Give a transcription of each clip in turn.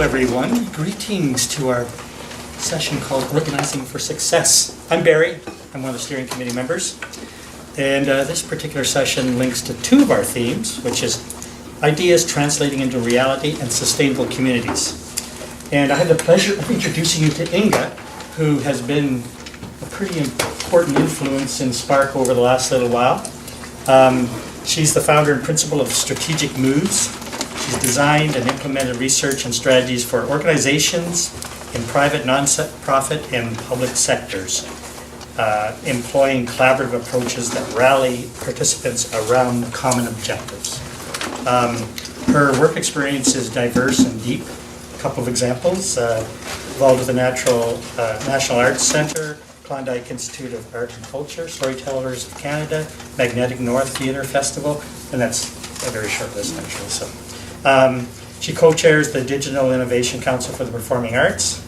everyone. Greetings to our session called Organizing for Success. I'm Barry. I'm one of the steering committee members. And this particular session links to two of our themes, which is ideas translating into reality and sustainable communities. And I have the pleasure of introducing you to Inga, who has been a pretty important influence in SPARC over the last little while. She's the founder and principal of Strategic Moves. She's designed and implemented research and strategies for organizations in private, non-profit, and public sectors, employing collaborative approaches that rally participants around common objectives. Her work experience is diverse and deep. A couple of examples: involved with the National Arts Centre, Klondike Institute of Art and Culture, Storytellers of Canada, Magnetic North Theatre Festival, and that's a very short list actually. So, she co-chairs the Digital Innovation Council for the Performing Arts,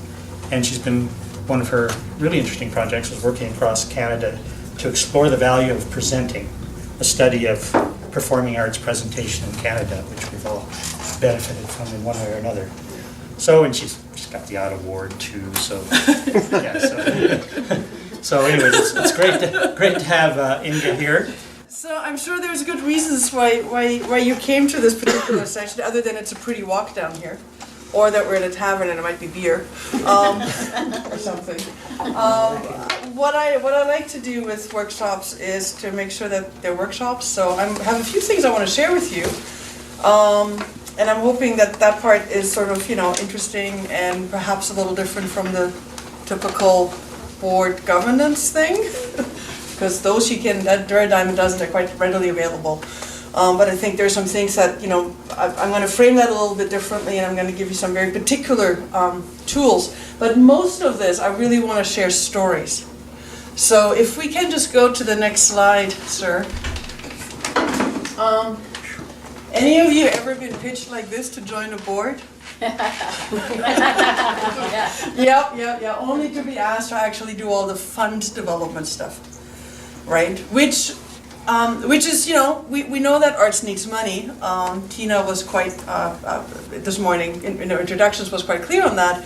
and she's been one of her really interesting projects was working across Canada to explore the value of presenting, a study of performing arts presentation in Canada, which we've all benefited from in one way or another. So, and she's got the Odd Award too. So, yeah. So anyways, it's great to have Inga here. So I'm sure there's good reasons why you came to this particular session, other than it's a pretty walk down here, or that we're in a tavern and it might be beer, or something. What I like to do with workshops is to make sure that they're workshops. So I have a few things I want to share with you. And I'm hoping that that part is sort of, interesting and perhaps a little different from the typical board governance thing, because those they're a dime a dozen, they're quite readily available. But I think there's some things that, I'm going to frame that a little bit differently, and I'm going to give you some very particular tools. But most of this, I really want to share stories. So if we can just go to the next slide, sir. Any of you ever been pitched like this to join a board? Yeah. Only to be asked to actually do all the fund development stuff, right? Which is, we know that arts needs money. Tina was quite, this morning in her introductions was quite clear on that.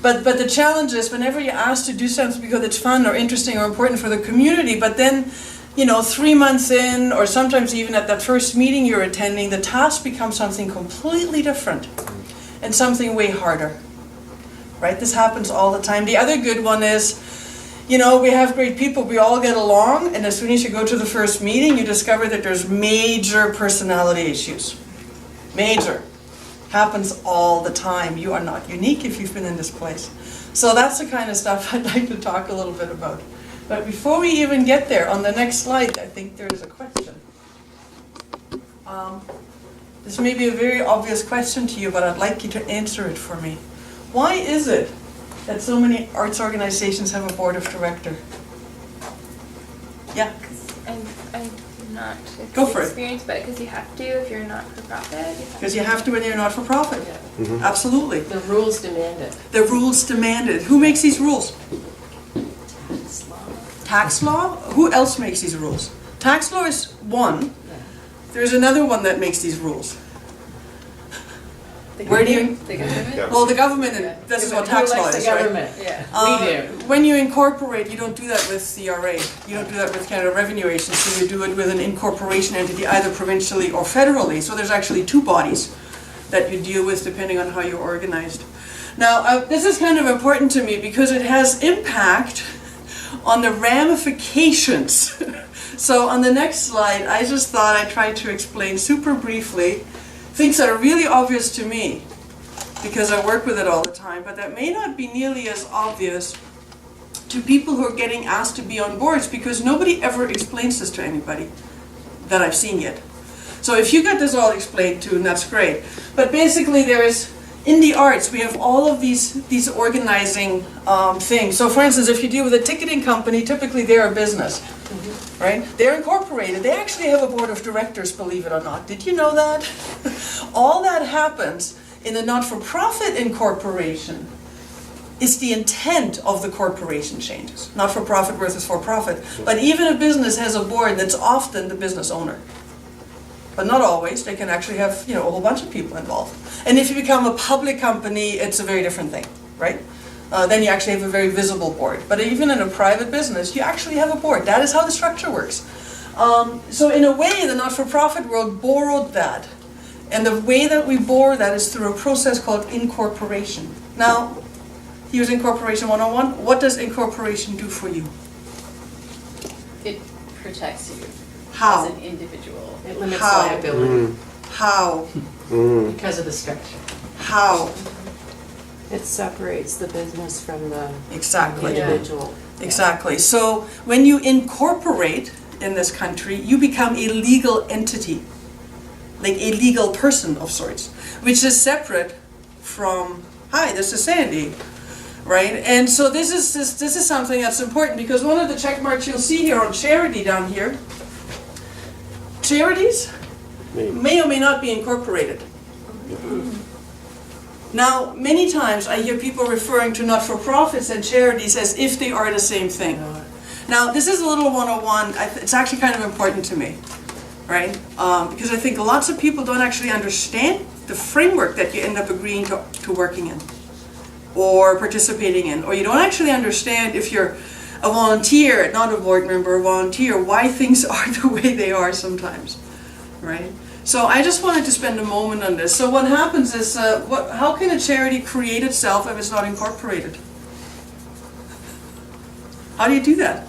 But the challenge is whenever you're asked to do something because it's fun or interesting or important for the community, but then 3 months in, or sometimes even at that first meeting you're attending, the task becomes something completely different and something way harder, right? This happens all the time. The other good one is, we have great people, we all get along, and as soon as you go to the first meeting, you discover that there's major personality issues. Major. Happens all the time. You are not unique if you've been in this place. So that's the kind of stuff I'd like to talk a little bit about. But before we even get there, on the next slide, I think there is a question. This may be a very obvious question to you, but I'd like you to answer it for me. Why is it that so many arts organizations have a board of directors? Yeah? I'm not Go for it. experienced, but because you have to if you're not for profit. Because you have to when you're not for profit. Yeah. Mm-hmm. Absolutely. The rules demand it. The rules demand it. Who makes these rules? Tax law? Who else makes these rules? Tax law is one. There's another one that makes these rules. Where do you? The government? Well, the government, and this is what tax law is, right? Yeah, we do. When you incorporate, you don't do that with CRA. You don't do that with Canada Revenue Agency. You do it with an incorporation entity, either provincially or federally. So there's actually two bodies that you deal with depending on how you're organized. Now, this is kind of important to me because it has impact on the ramifications. So on the next slide, I just thought I'd try to explain super briefly things that are really obvious to me because I work with it all the time, but that may not be nearly as obvious to people who are getting asked to be on boards because nobody ever explains this to anybody that I've seen yet. So if you get this all explained to, and that's great. But basically in the arts, we have all of these organizing things. So for instance, if you deal with a ticketing company, typically they're a business, right? They're incorporated. They actually have a board of directors, believe it or not. Did you know that? All that happens in a not-for-profit incorporation is the intent of the corporation changes. Not-for-profit versus for-profit. But even a business has a board that's often the business owner. but not always. They can actually have, a whole bunch of people involved. And if you become a public company, it's a very different thing, right? Then you actually have a very visible board. But even in a private business, you actually have a board. That is how the structure works. So in a way, the not-for-profit world borrowed that. And the way that we borrow that is through a process called incorporation. Now, here's Incorporation 101. What does incorporation do for you? It protects you How? as an individual. It limits How? liability How? because of the structure. How? It separates the business from the Exactly. individual. Exactly. So when you incorporate in this country, you become a legal entity, like a legal person of sorts, which is separate from, hi, this is Sandy, right? And so this is something that's important because one of the check marks you'll see here on charity down here, charities may or may not be incorporated. Now, many times I hear people referring to not-for-profits and charities as if they are the same thing. Now, this is a little 101. It's actually kind of important to me, right? Because I think lots of people don't actually understand the framework that you end up agreeing to working in or participating in. Or you don't actually understand if you're a volunteer, not a board member, a volunteer, why things are the way they are sometimes, right? So I just wanted to spend a moment on this. So what happens is, how can a charity create itself if it's not incorporated? How do you do that?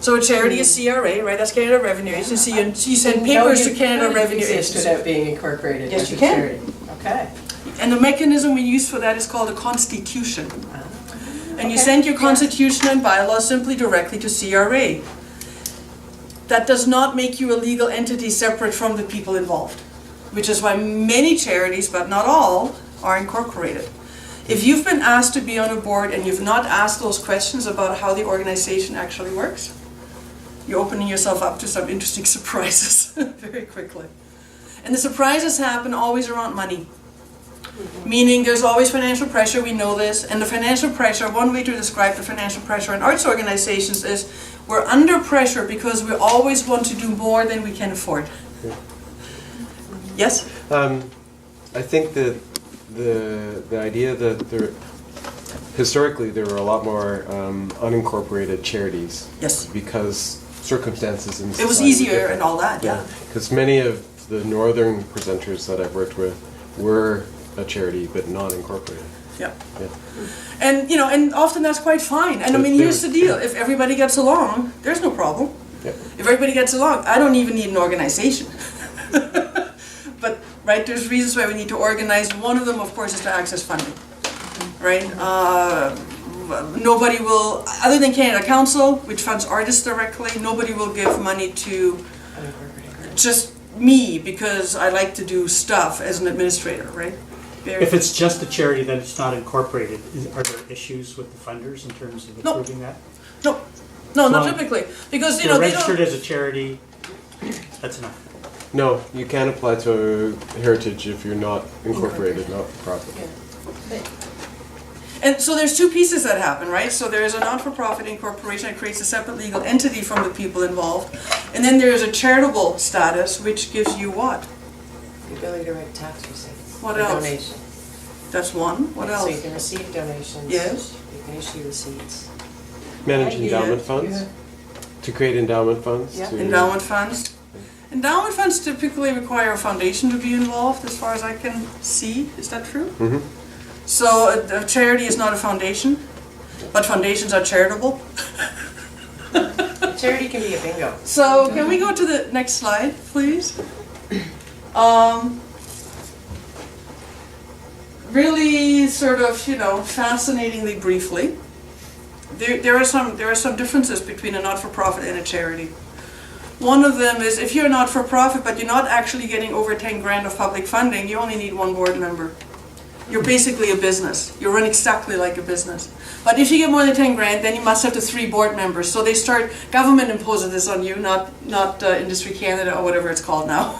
So a charity is CRA, right? That's Canada Revenue Agency. And you send papers to Canada Revenue Exist Agency. without being incorporated. Yes, as you a can. charity. Okay. And the mechanism we use for that is called a constitution. And you send your constitution and bylaws simply directly to CRA. That does not make you a legal entity separate from the people involved, which is why many charities, but not all, are incorporated. If you've been asked to be on a board and you've not asked those questions about how the organization actually works, you're opening yourself up to some interesting surprises very quickly. And the surprises happen always around money. Meaning there's always financial pressure, we know this, and the financial pressure, one way to describe the financial pressure in arts organizations is we're under pressure because we always want to do more than we can afford. Yes? I think that the idea that historically there were a lot more unincorporated charities. Yes. Because circumstances in society It was were easier different. and all that, yeah. Because many of the northern presenters that I've worked with were a charity but not incorporated. Yeah. Yeah. And and often that's quite fine. And I mean, here's the deal. If everybody gets along, there's no problem. Yeah. If everybody gets along, I don't even need an organization. But, right, there's reasons why we need to organize. One of them, of course, is to access funding, right? Nobody will, other than Canada Council, which funds artists directly, nobody will give money to just me because I like to do stuff as an administrator, right? If it's just a charity, then it's not incorporated. Are there issues with the funders in terms of No. approving that? No, not Well, typically, because If you're they registered don't. as a charity, that's enough. No, you can't apply to heritage if you're not incorporated, not for profit. And so there's two pieces that happen, right? So there is a not-for-profit incorporation that creates a separate legal entity from the people involved, and then there is a charitable status, which gives you what? The ability to write tax receipts. What or else? Donation. That's one. What So else? you can receive donations. Yes. You can issue receipts. Manage Yeah. endowment funds, to create endowment funds. Yeah. to- Endowment funds. Endowment funds typically require a foundation to be involved, as far as I can see. Is that true? Mhm. So a charity is not a foundation, but foundations are charitable. Charity can be a bingo. So can we go to the next slide, please? Really sort of, fascinatingly briefly, there are some differences between a not-for-profit and a charity. One of them is if you're a not-for-profit but you're not actually getting over 10 grand of public funding, you only need one board member. You're basically a business. You run exactly like a business. But if you get more than 10 grand, then you must have the 3 board members. So they start, government imposes this on you, not Industry Canada or whatever it's called now,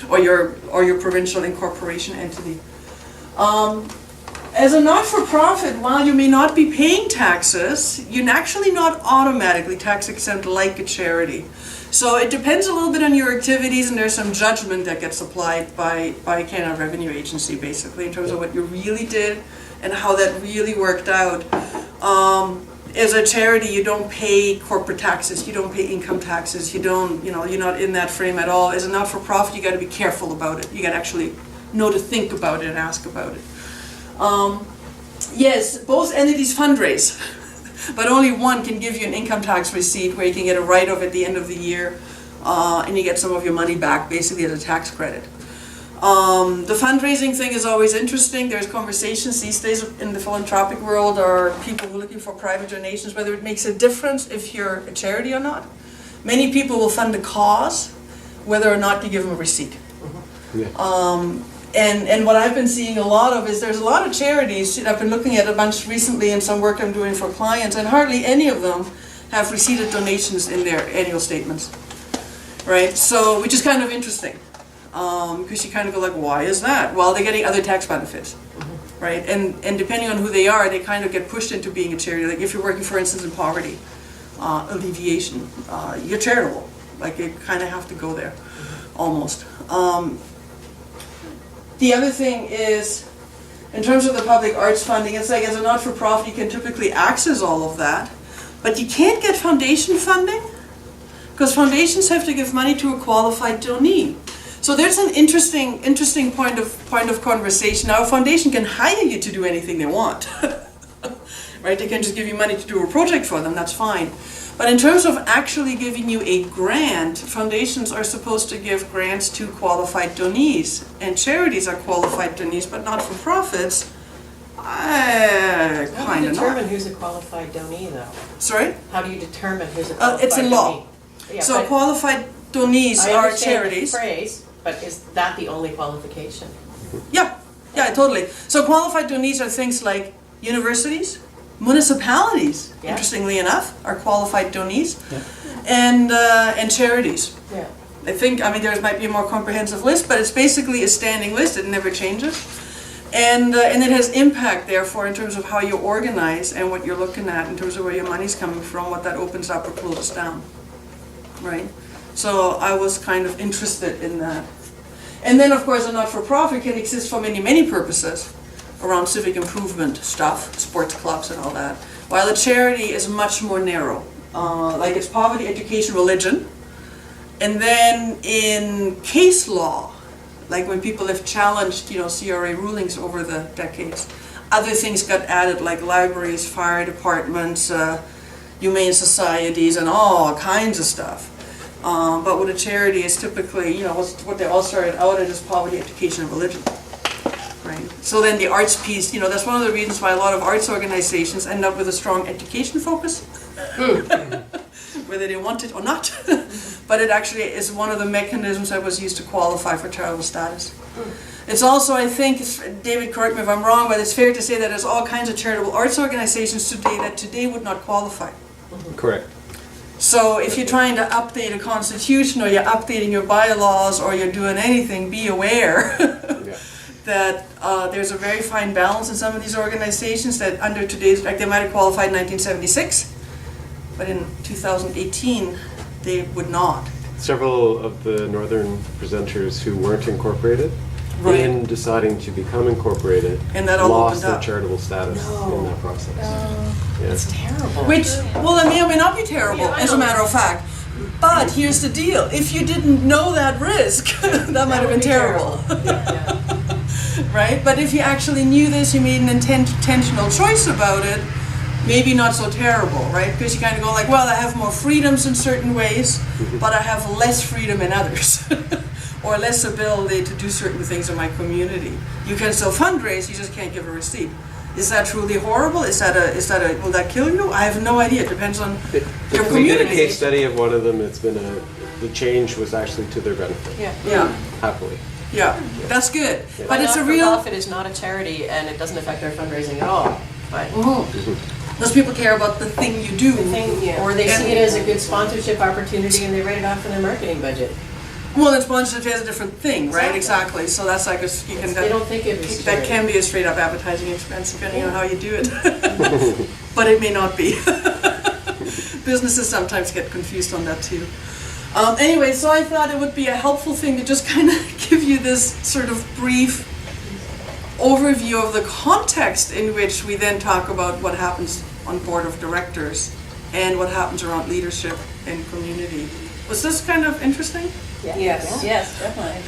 or your provincial incorporation entity. As a not-for-profit, while you may not be paying taxes, you're actually not automatically tax exempt like a charity. So it depends a little bit on your activities, and there's some judgment that gets applied by Canada Revenue Agency, basically, in terms of what you really did and how that really worked out. As a charity, you don't pay corporate taxes, you don't pay income taxes, you don't, you're not in that frame at all. As a not-for-profit, you got to be careful about it. You got to actually know to think about it and ask about it. Yes, both entities fundraise, but only one can give you an income tax receipt where you can get a write-off at the end of the year, and you get some of your money back, basically as a tax credit. The fundraising thing is always interesting. There's conversations these days in the philanthropic world, or people who are looking for private donations, whether it makes a difference if you're a charity or not. Many people will fund a cause, whether or not you give them a receipt. Yeah. And what I've been seeing a lot of is there's a lot of charities, I've been looking at a bunch recently in some work I'm doing for clients, and hardly any of them have receipted donations in their annual statements, right? So, which is kind of interesting, because you kind of go like, why is that? Well, they're getting other tax benefits, right? And depending on who they are, they kind of get pushed into being a charity. Like if you're working, for instance, in poverty alleviation, you're charitable. Like you kind of have to go there, almost. The other thing is, in terms of the public arts funding, it's like as a not-for-profit you can typically access all of that, but you can't get foundation funding because foundations have to give money to a qualified donee. So there's an interesting point of conversation. Now a foundation can hire you to do anything they want, right? They can just give you money to do a project for them, that's fine. But in terms of actually giving you a grant, foundations are supposed to give grants to qualified donees, and charities are qualified donees, but not-for-profits, How do kind you of determine not. who's a qualified donee, though? Sorry? How do you determine who's a qualified donee? It's in law. Yeah, So but qualified donees I are understand the charities. phrase, but is that the only qualification? Yeah, totally. So qualified donees are things like universities, municipalities, Yeah. interestingly enough, are qualified donees, Yeah. and charities. Yeah. I mean, there might be a more comprehensive list, but it's basically a standing list. It never changes. And it has impact, therefore, in terms of how you organize and what you're looking at in terms of where your money's coming from, what that opens up or closes down, right? So I was kind of interested in that. And then, of course, a not-for-profit can exist for many, many purposes around civic improvement stuff, sports clubs and all that, while a charity is much more narrow. Like it's poverty, education, religion. And then in case law, like when people have challenged, CRA rulings over the decades, other things got added like libraries, fire departments, humane societies, and all kinds of stuff. But what a charity is typically, what they all started out as is poverty, education, and religion. Right. So then the arts piece, that's one of the reasons why a lot of arts organizations end up with a strong education focus, whether they want it or not. But it actually is one of the mechanisms that was used to qualify for charitable status. It's also, I think, David, correct me if I'm wrong, but it's fair to say that there's all kinds of charitable arts organizations today that today would not qualify. Correct. So if you're trying to update a constitution, or you're updating your bylaws, or you're doing anything, be aware Yeah. that there's a very fine balance in some of these organizations that under today's, like they might have qualified in 1976, but in 2018 they would not. Several of the northern presenters who weren't incorporated, Right. in deciding to become incorporated, And that all lost opened their up. charitable status in that process. Yeah. It's terrible. Which, well, it may or may not be terrible, Yeah, I as a know. matter of fact. But here's the deal, if you didn't know that risk, that might have been terrible. Yeah. Right? But if you actually knew this, you made an intentional choice about it, maybe not so terrible, right? Because you kind of go like, well, I have more freedoms in certain ways, but I have less freedom in others. Or less ability to do certain things in my community. You can still fundraise, you just can't give a receipt. Is that truly horrible? Will that kill you? I have no idea, it depends on your We did a community. case study of one of them. It's been the change was actually to their benefit, Yeah. Yeah, happily. yeah, that's good. Yeah. But it's a real, Not-for-profit is not a charity, and it doesn't affect our fundraising at all. But those people care about the thing you do. or they see it as a good sponsorship opportunity, and they write it off in their marketing budget. Well, then sponsorship is a different thing, right? Exactly. So that's like you can. They don't think it is That can be a straight up advertising expense depending on how you do it. But it may not be. Businesses sometimes get confused on that too. Anyway, so I thought it would be a helpful thing to just kind of give you this sort of brief overview of the context in which we then talk about what happens on board of directors and what happens around leadership and community. Was this kind of interesting? Yes. Yes, definitely.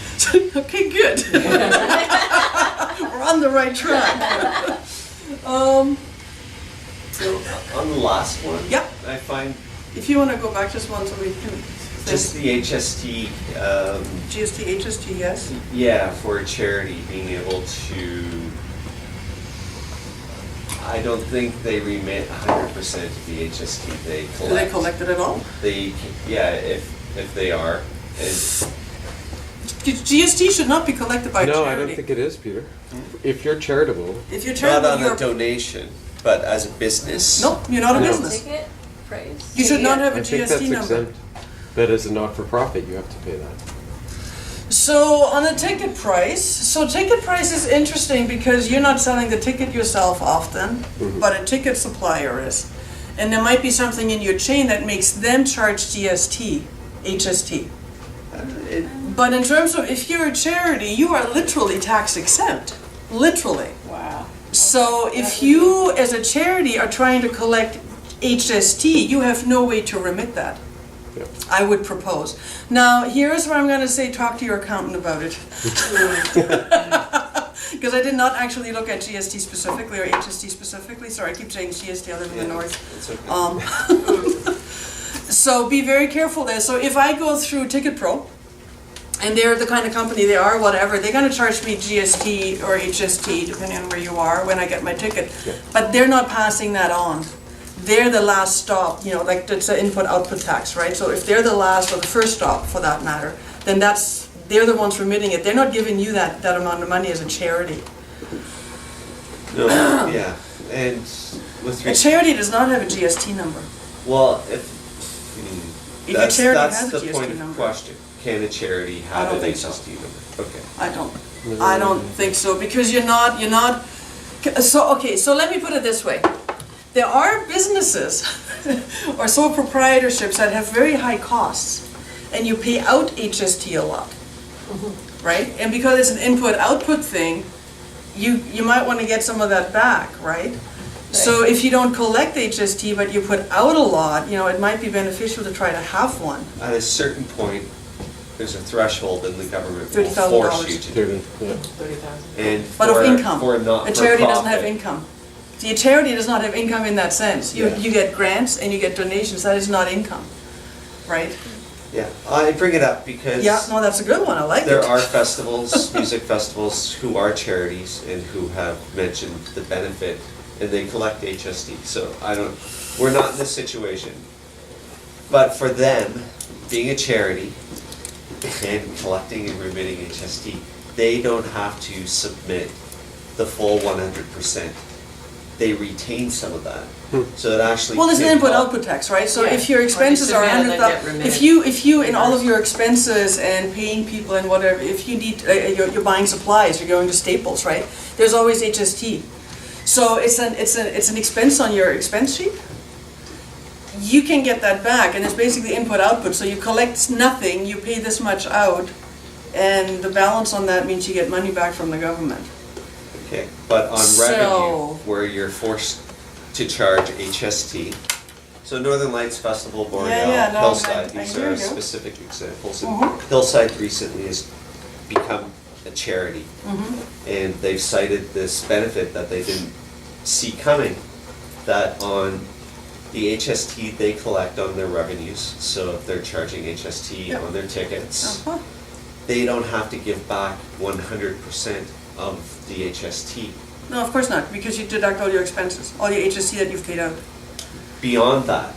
Okay, good. We're on the right track. So on the last one, Yeah. I find If you want to go back just one so we can just the HST, GST, HST, yes? yeah, for a charity being able to, I don't think they remit 100% of the HST they collect. Do they collect it at all? They, yeah, if they are. And GST should not be collected by a charity. No, I don't think it is, Peter. If you're charitable, If you're not charitable, on you're... a donation, but as a business. Nope, you're not a No. business. Ticket price. You should not have a I think that's GST number. exempt. But as a not-for-profit, you have to pay that. So on a ticket price, ticket price is interesting because you're not selling the ticket yourself often, but a ticket supplier is. And there might be something in your chain that makes them charge GST, HST. But in terms of if you're a charity, you are literally tax exempt, literally. Wow. So if you as a charity are trying to collect HST, you have no way to remit that. Yeah. I would propose. Now, here's where I'm going to say talk to your accountant about it. Because I did not actually look at GST specifically or HST specifically. Sorry, I keep saying GST, I live in the north. It's okay. So be very careful there. So if I go through Ticket Pro, and they're the kind of company they are, whatever, they're going to charge me GST or HST, depending on where you are, when I get my ticket. Yeah. But they're not passing that on. They're the last stop, you know, like it's an input-output tax, right? So if they're the last or the first stop, for that matter, then they're the ones remitting it. They're not giving you that amount of money as a charity. No, yeah, and with A charity does not have a GST number. well, If a charity that's has a the GST point of number. question. Can a charity I have don't an think so. HST number? Okay. I don't think so, because you're not, so let me put it this way. There are businesses or sole proprietorships that have very high costs, and you pay out HST a lot, right? And because it's an input-output thing, you might want to get some of that back, right? So if you don't collect HST, but you put out a lot, it might be beneficial to try to have one. At a certain point, there's a threshold and the government will $30,000. force you to do 30, yeah. 30,000. And But of for- income. for not A charity doesn't have for-profit, income. See, a charity does not have income in that sense. You Yeah. get grants and you get donations, that is not income, right? Yeah, I bring it up because Yeah, no, that's a good one, I like it. there are festivals, music festivals, who are charities and who have mentioned the benefit, and they collect HST. So we're not in this situation. But for them, being a charity and collecting and remitting HST, they don't have to submit the full 100%. They retain some of that. So it actually. Well, there's an can help. input-output tax, right? So Yeah. if your expenses are Or you submit and then get 100,000, remitted. if you, in all of your expenses and paying people and whatever, if you need, you're buying supplies, you're going to Staples, right? There's always HST. So it's an expense on your expense sheet. You can get that back, and it's basically input-output. So you collect nothing, you pay this much out, and the balance on that means you get money back from the government. Okay, but on So- revenue, where you're forced to charge HST, so Northern Lights Festival, Boreal, Yeah, no, Hillside, I these hear are you. specific examples. And Mhm. Hillside recently has become a charity, and they've cited this benefit that they didn't see coming, that on the HST they collect on their revenues, so if they're charging HST Yep. on their tickets, Uh-huh. they don't have to give back 100% of the HST. No, of course not, because you deduct all your expenses, all your HST that you've paid out. Beyond that,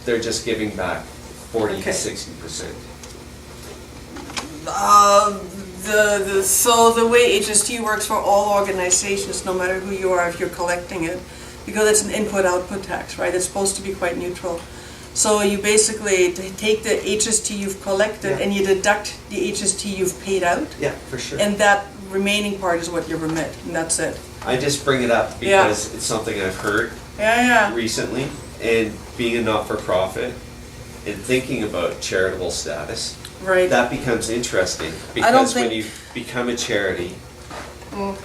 they're just giving back 40 Okay. to 60%. So the way HST works for all organizations, no matter who you are, if you're collecting it, because it's an input-output tax, right? It's supposed to be quite neutral. So you basically take the HST you've collected Yeah. and you deduct the HST you've paid out, Yeah, for sure. and that remaining part is what you remit, and that's it. I just bring it up Yeah. because it's something I've heard Yeah, yeah. recently, and being a not-for-profit, in thinking about charitable status, Right. that becomes interesting. I don't Because when think- you become a charity,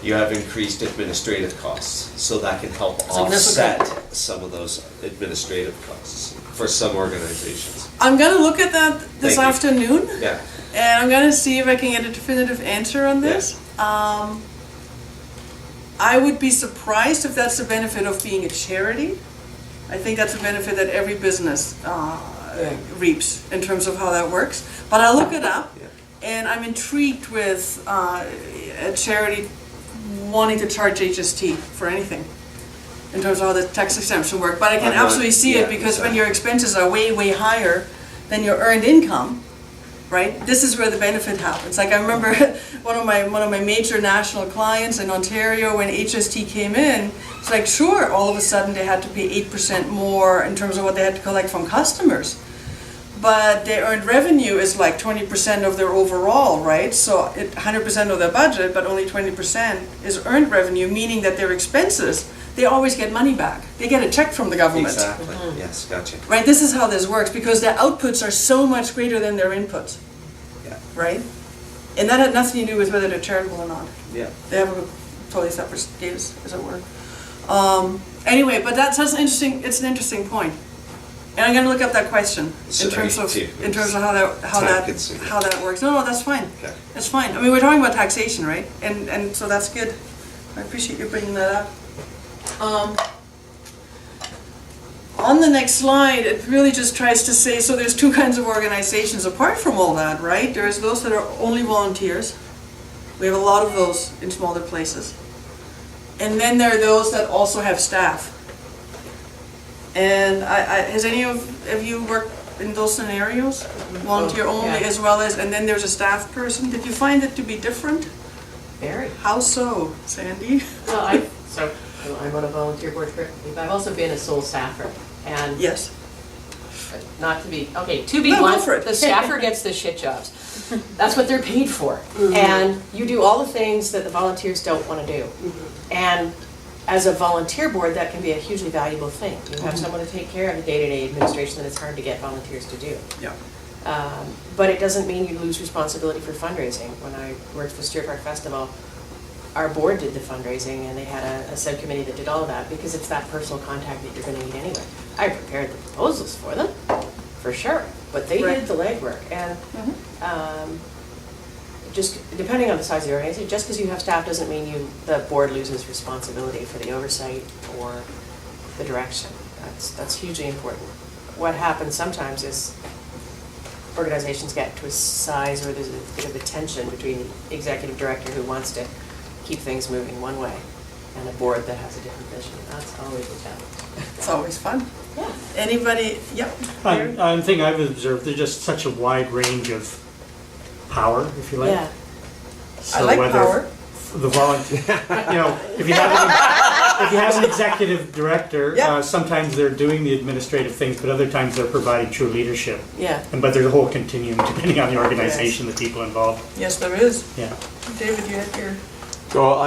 you have increased administrative costs. So that can help Significant. offset some of those administrative costs for some organizations. I'm gonna look at that this Thank you. afternoon, Yeah, and I'm gonna see if I can get a definitive answer on this. I would be surprised if that's the benefit of being a charity. I think that's a benefit that every business reaps in terms of how that works. But I'll look it up, Yeah. and I'm intrigued with a charity wanting to charge HST for anything in terms of how the tax exemption work. But I can I'm not- absolutely see it yeah, because when exactly. your expenses are way, way higher than your earned income, right? This is where the benefit happens. Like I remember one of my major national clients in Ontario when HST came in. It's like sure, all of a sudden they had to pay 8% more in terms of what they had to collect from customers, but their earned revenue is like 20% of their overall, right? So 100% of their budget, but only 20% is earned revenue, meaning that their expenses, they always get money back. They get a check from the government. exactly. Yes, gotcha. Right, this is how this works, because their outputs are so much greater than their inputs, Yeah, right? And that had nothing to do with whether they're charitable or not. yeah. They have a totally separate status, as it were. Anyway, but that's an interesting point. And I'm gonna look up that question So in terms I of, need to. in terms of Time-consuming. how that works. No, that's fine. Okay. That's fine. I mean, we're talking about taxation, right? And so that's good. I appreciate you bringing that up. On the next slide, it really just tries to say, so there's two kinds of organizations apart from all that, right? There's those that are only volunteers. We have a lot of those in smaller places. And then there are those that also have staff. And has any of you worked in those scenarios? Volunteer only Yeah. as well as, and then there's a staff person. Did you find it to be different? Very. How so, Sandy? Well, I'm on a volunteer board currently, but I've also been a sole staffer. And Yes. not to be, okay, to be No, go blunt, for it. the staffer gets the shit jobs. That's what they're paid for. And you do all the things that the volunteers don't want to do. And as a volunteer board, that can be a hugely valuable thing. You have someone to take care of the day-to-day administration that it's hard to get volunteers to do. Yeah. But it doesn't mean you lose responsibility for fundraising. When I worked for Steer Park Festival, our board did the fundraising and they had a subcommittee that did all of that because it's that personal contact that you're going to need anyway. I prepared the proposals for them, for sure, but they Right. did the legwork. And just depending on the size of the organization, just because you have staff doesn't mean the board loses responsibility for the oversight or the direction. That's hugely important. What happens sometimes is organizations get to a size where there's a bit of a tension between the executive director who wants to keep things moving one way and a board that has a different vision. That's always a challenge. It's always fun. Yeah. Anybody? Yep. One thing I've observed, there's just such a wide range of power, if you like. Yeah. So I like whether power. The volunteer, if you have an executive director, Yeah. sometimes they're doing the administrative things, but other times they're providing true leadership. Yeah. But there's a whole continuum depending on the organization, the people involved. Yes, there is. Yeah. David, you had your. Well,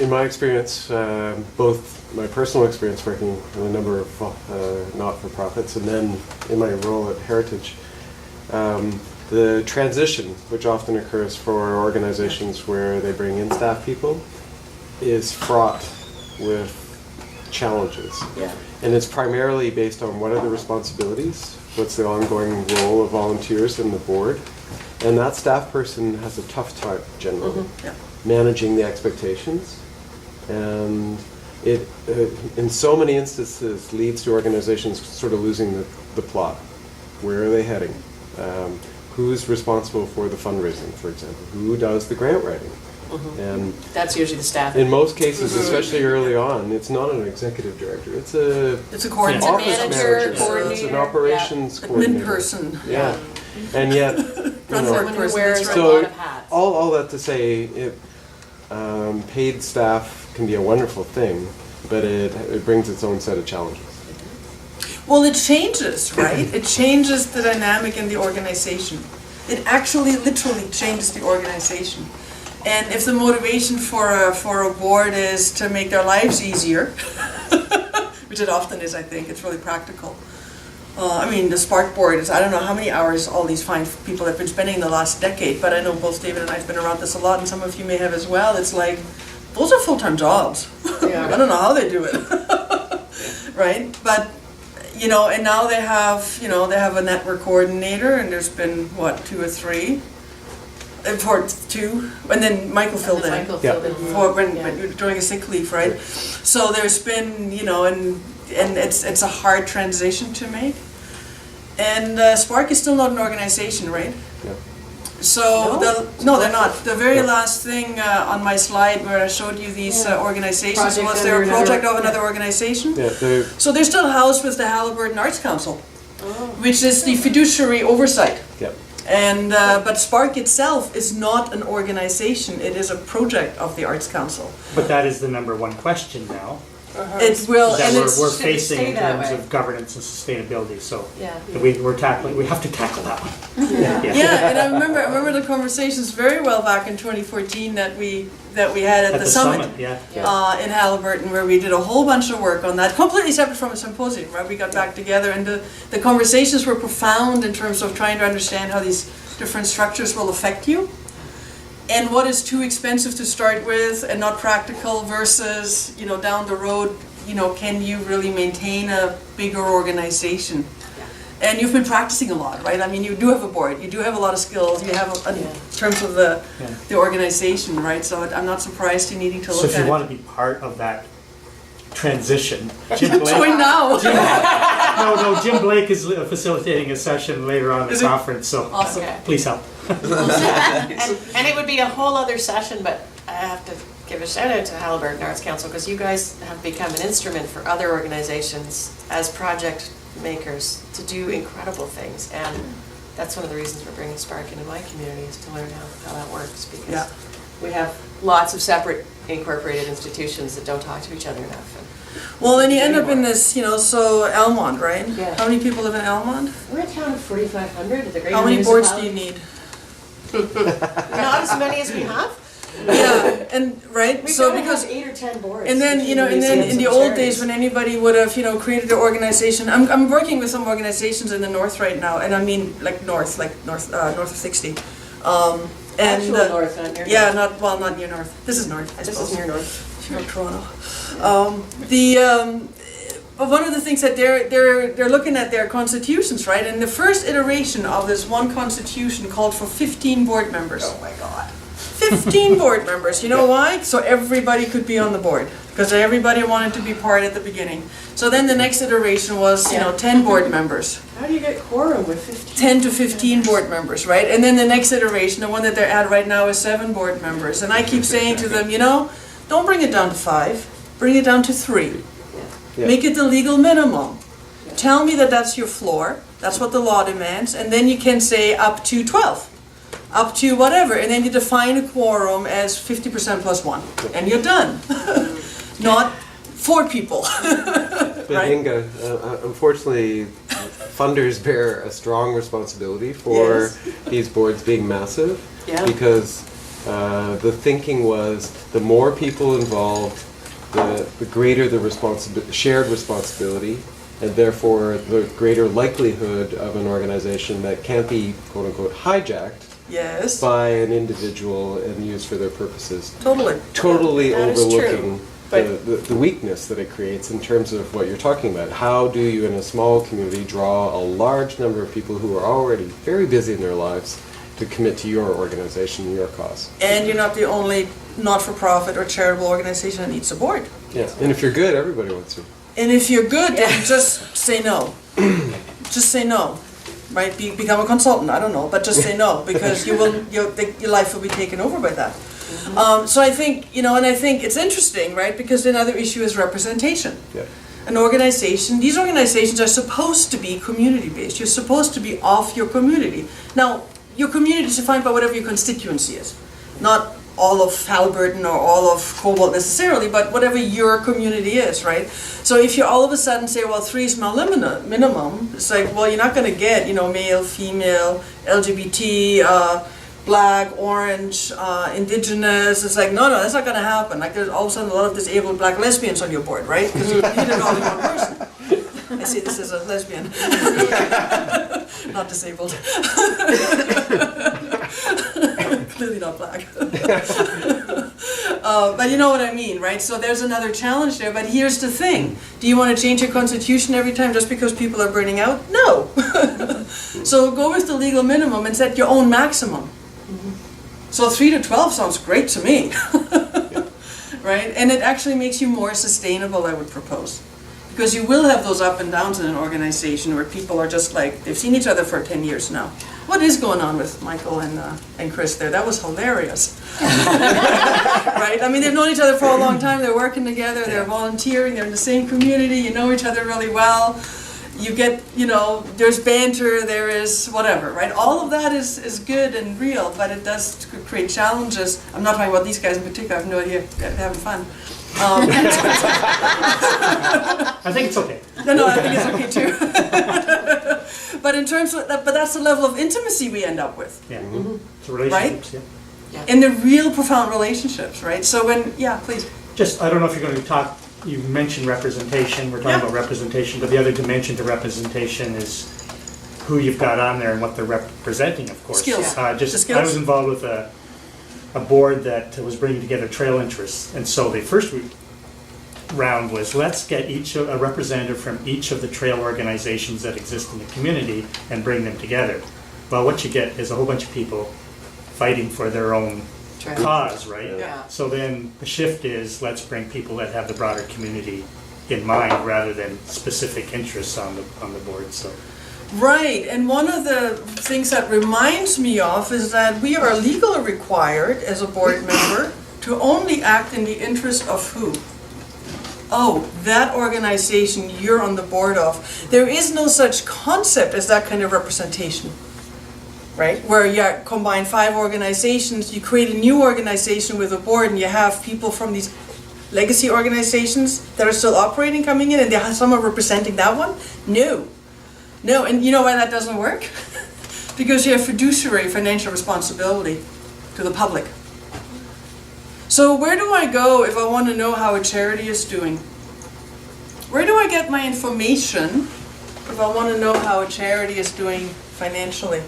in my experience, both my personal experience working in a number of not-for-profits and then in my role at Heritage, the transition, which often occurs for organizations where they bring in staff people, is fraught with challenges. Yeah. And it's primarily based on what are the responsibilities, what's the ongoing role of volunteers in the board, and that staff person has a tough time generally Yeah. managing the expectations, and it in so many instances leads to organizations sort of losing the plot. Where are they heading? Who's responsible for the fundraising, for example? Who does the grant writing? And That's usually the staff. in most cases, especially early on, it's not an executive director. It's It's a coordinator. office manager, It's an coordinator, operations Admin coordinator. person. Yeah, and yet, Runs know, our Someone who person, wears that's a right. So, lot of hats. all that to say, paid staff can be a wonderful thing, but it brings its own set of challenges. Well, it changes, right? It changes the dynamic in the organization. It actually literally changes the organization. And if the motivation for a board is to make their lives easier, which it often is, I think, it's really practical, I mean, the SPARC board is, I don't know how many hours all these fine people have been spending in the last decade, but I know both David and I have been around this a lot, and some of you may have as well. It's like, those are full-time jobs. Yeah. I don't know how they do it. Right? But, you know, and now they have, you know, they have a network coordinator, and there's been, what, 2 or 3? For 2, and then Michael filled in. Michael Yeah. filled in. For when you're during a sick leave, right? So there's been, you know, and it's a hard transition to make. And SPARC is still not an organization, right? Yeah. So, No? they're not. The very Yeah. last thing on my slide where I showed you these organizations Project was they're a under project another- of another organization. Yeah, they're- So they're still housed with the Halliburton Arts Council, Oh. which is the fiduciary oversight. yeah. And but SPARC itself is not an organization; it is a project of the Arts Council. But that is the number one question now, It will, that and we're it's should it facing stay in that terms way? of governance and sustainability, so Yeah. we have to tackle that one. yeah. And I remember the conversations very well back in 2014 that we had at the summit. Yeah. In Halliburton, where we did a whole bunch of work on that, completely separate from a symposium, right? We got back together, and the conversations were profound in terms of trying to understand how these different structures will affect you, and what is too expensive to start with and not practical versus, you know, down the road, you know, can you really maintain a bigger organization? And you've been practicing a lot, right? I mean, you do have a board, you do have a lot of skills, you have, in terms of the organization, right? So I'm not surprised you needing to So look if you at want to be part of that transition, Jim it. Join Blake. now. Jim Blake is facilitating a session later on in Is the it? conference, so Awesome. Okay. please help. And it would be a whole other session, but I have to give a shout out to Halliburton Arts Council, because you guys have become an instrument for other organizations as project makers to do incredible things. And that's one of the reasons we're bringing SPARC into my community, is to learn how that works, Yeah. because we have lots of separate incorporated institutions that don't talk to each other enough. Well, then you end up in this, you know, so Almond, right? Yeah. How many people live in Almond? We're a town of 4,500, the great How many boards do you need? Not as many as we have. Yeah, and, right, We've so got to because, have 8 or 10 boards. and then, you know, and then in the old days when anybody would have, you know, created an organization, I'm working with some organizations in the north right now, and I mean, like north of 60. And, Actual north, not near yeah, north. not near north, this is north, I This suppose. is near north. From Toronto. But one of the things that they're looking at their constitutions, right? And the first iteration of this one constitution called for 15 board members. Oh my God. 15 board members. You know why? So everybody could be on the board, because everybody wanted to be part at the beginning. So then the next iteration was, you know, 10 board members. How do you get quorum with 15? 10 to 15 board members, right? And then the next iteration, the one that they're at right now, is 7 board members. And I keep saying to them, you know, don't bring it down to 5, bring it down to 3. Yeah. Make it the legal minimum. Tell me that that's your floor, that's what the law demands, and then you can say up to 12, up to whatever, and then you define a quorum as 50% plus 1, and you're done. Not 4 people. But Right. Inga, unfortunately, funders bear a strong responsibility for Yes. these boards being massive. Yeah. Because the thinking was the more people involved, the greater the shared responsibility, and therefore the greater likelihood of an organization that can't be quote unquote hijacked Yes, by an individual and used for their purposes. totally. Totally That is true, overlooking the weakness that it creates in terms of what you're talking about. How do you, in a small community, draw a large number of people who are already very busy in their lives to commit to your organization, your cause? And you're not the only not-for-profit or charitable organization that needs a board. Yeah, and if you're good, everybody wants to. And if you're good, then just say no. Just say no, right? Become a consultant. I don't know, but just say no, because your life will be taken over by that. So I think, you know, and I think it's interesting, right? Because another issue is representation. Yeah. An organization, these organizations are supposed to be community-based. You're supposed to be of your community. Now, your community is defined by whatever your constituency is. Not all of Halliburton or all of Cobalt necessarily, but whatever your community is, right? So if you all of a sudden say, well, 3 is my minimum, it's like, well, you're not going to get, you know, male, female, LGBT, black, orange, indigenous. It's like, no, that's not going to happen. Like, there's all of a sudden a lot of disabled black lesbians on your board, right? Because you hit it all in one person. I say this as a lesbian. Not disabled. Clearly not black. But you know what I mean, right? So there's another challenge there, but here's the thing. Do you want to change your constitution every time just because people are burning out? No. So go with the legal minimum and set your own maximum. So 3 to 12 sounds great to me. Right? And it actually makes you more sustainable, I would propose. Because you will have those up and downs in an organization where people are just like, they've seen each other for 10 years now. What is going on with Michael and Chris there? That was hilarious. Right? I mean, they've known each other for a long time. They're working together. They're volunteering. They're in the same community. You know each other really well. You get, there's banter. There is whatever, right? All of that is good and real, but it does create challenges. I'm not talking about these guys in particular. I have no idea. They're having fun. I think it's okay. No, I think it's okay too. But in terms of that, but that's the level of intimacy we end up with. Yeah. It's relationships, yeah. In the real profound relationships, right? So please. Just, I don't know if you're going to talk, you mentioned representation, we're talking about representation, but the other dimension to representation is who you've got on there and what they're representing, of course. Skills. I was involved with a board that was bringing together trail interests, and so the first round was, let's get a representative from each of the trail organizations that exist in the community and bring them together. Well, what you get is a whole bunch of people fighting for their own cause, right? Yeah. So then the shift is, let's bring people that have the broader community in mind rather than specific interests on the board. So. Right, and one of the things that reminds me of is that we are legally required as a board member to only act in the interest of who? Oh, that organization you're on the board of. There is no such concept as that kind of representation, right? Where you combine 5 organizations, you create a new organization with a board, and you have people from these legacy organizations that are still operating coming in, and some are representing that one? No, and you know why that doesn't work? Because you have fiduciary financial responsibility to the public. So where do I go if I want to know how a charity is doing? Where do I get my information if I want to know how a charity is doing financially?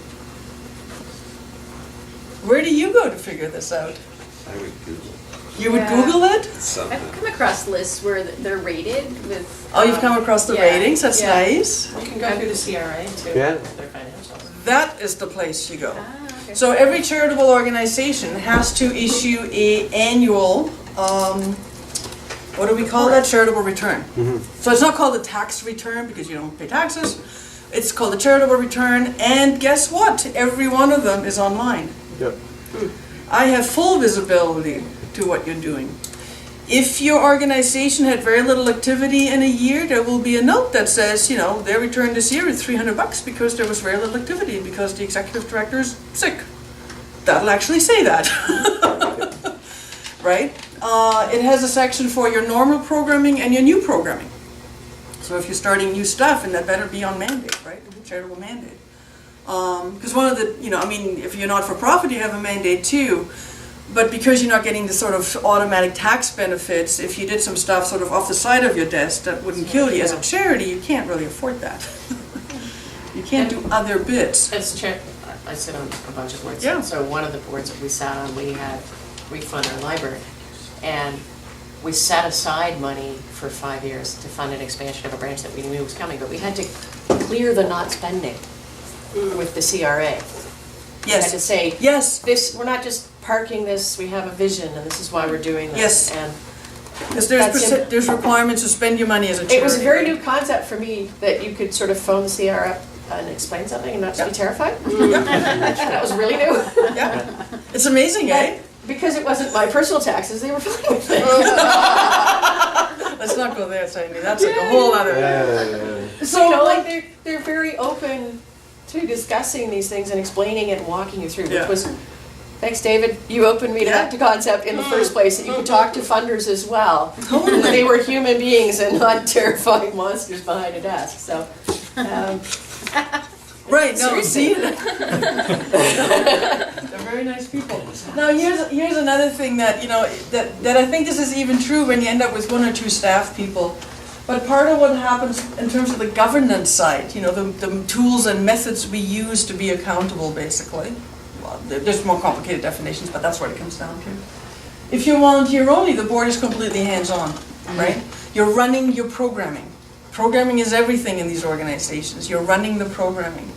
Where do you go to figure this out? I would Google You would Yeah. Google it? something. I've come across lists where they're rated with. Oh, you've come across the yeah, ratings? That's yeah. nice. We can go through the CRA too, Yeah. their financials. That is the place you go. Ah, okay. So every charitable organization has to issue an annual, what do we call that? Charitable return. So it's not called a tax return because you don't pay taxes. It's called a charitable return, and guess what? Every one of them is online. Yep. I have full visibility to what you're doing. If your organization had very little activity in a year, there will be a note that says, their return this year is $300 because there was very little activity because the executive director is sick. That'll actually say that. Right? It has a section for your normal programming and your new programming. So if you're starting new stuff, and that better be on mandate, right? Charitable mandate. Because one of the, if you're not for profit, you have a mandate too. But because you're not getting the sort of automatic tax benefits, if you did some stuff sort of off the side of your desk that wouldn't kill you as a charity, you can't really afford that. You can't do other bits. As chair, I sit on a bunch of boards. Yeah. So one of the boards that we sat on, we had refund our library. And we set aside money for 5 years to fund an expansion of a branch that we knew was coming, but we had to clear the not spending with the CRA. We had to Yes. say, Yes. we're not just parking this, we have a vision, and this is why we're doing this. Yes. And Because That's there's requirements to spend your money as a charity. it was a very new concept for me that you could sort of phone the CRA up and explain something and not to be terrified. That was really new. Yeah. It's amazing, eh? Because it wasn't my personal taxes, they were fine with it. Let's not go there, Sandy. That's like a whole other. So, they're very open to discussing these things and explaining it and walking you through, which Yeah. was, thanks David, you opened me to Yeah. that concept in the first place, that you could talk to funders as well. And that they were human beings and not terrifying monsters behind a desk, so. Right, no, Seriously. see? They're very nice people. Now, here's another thing that, that I think this is even true when you end up with 1 or 2 staff people. But part of what happens in terms of the governance side, you know, the tools and methods we use to be accountable, basically. Well, there's more complicated definitions, but that's what it comes down to. If you're volunteer only, the board is completely hands-on, right? You're running your programming. Programming is everything in these organizations. You're running the programming.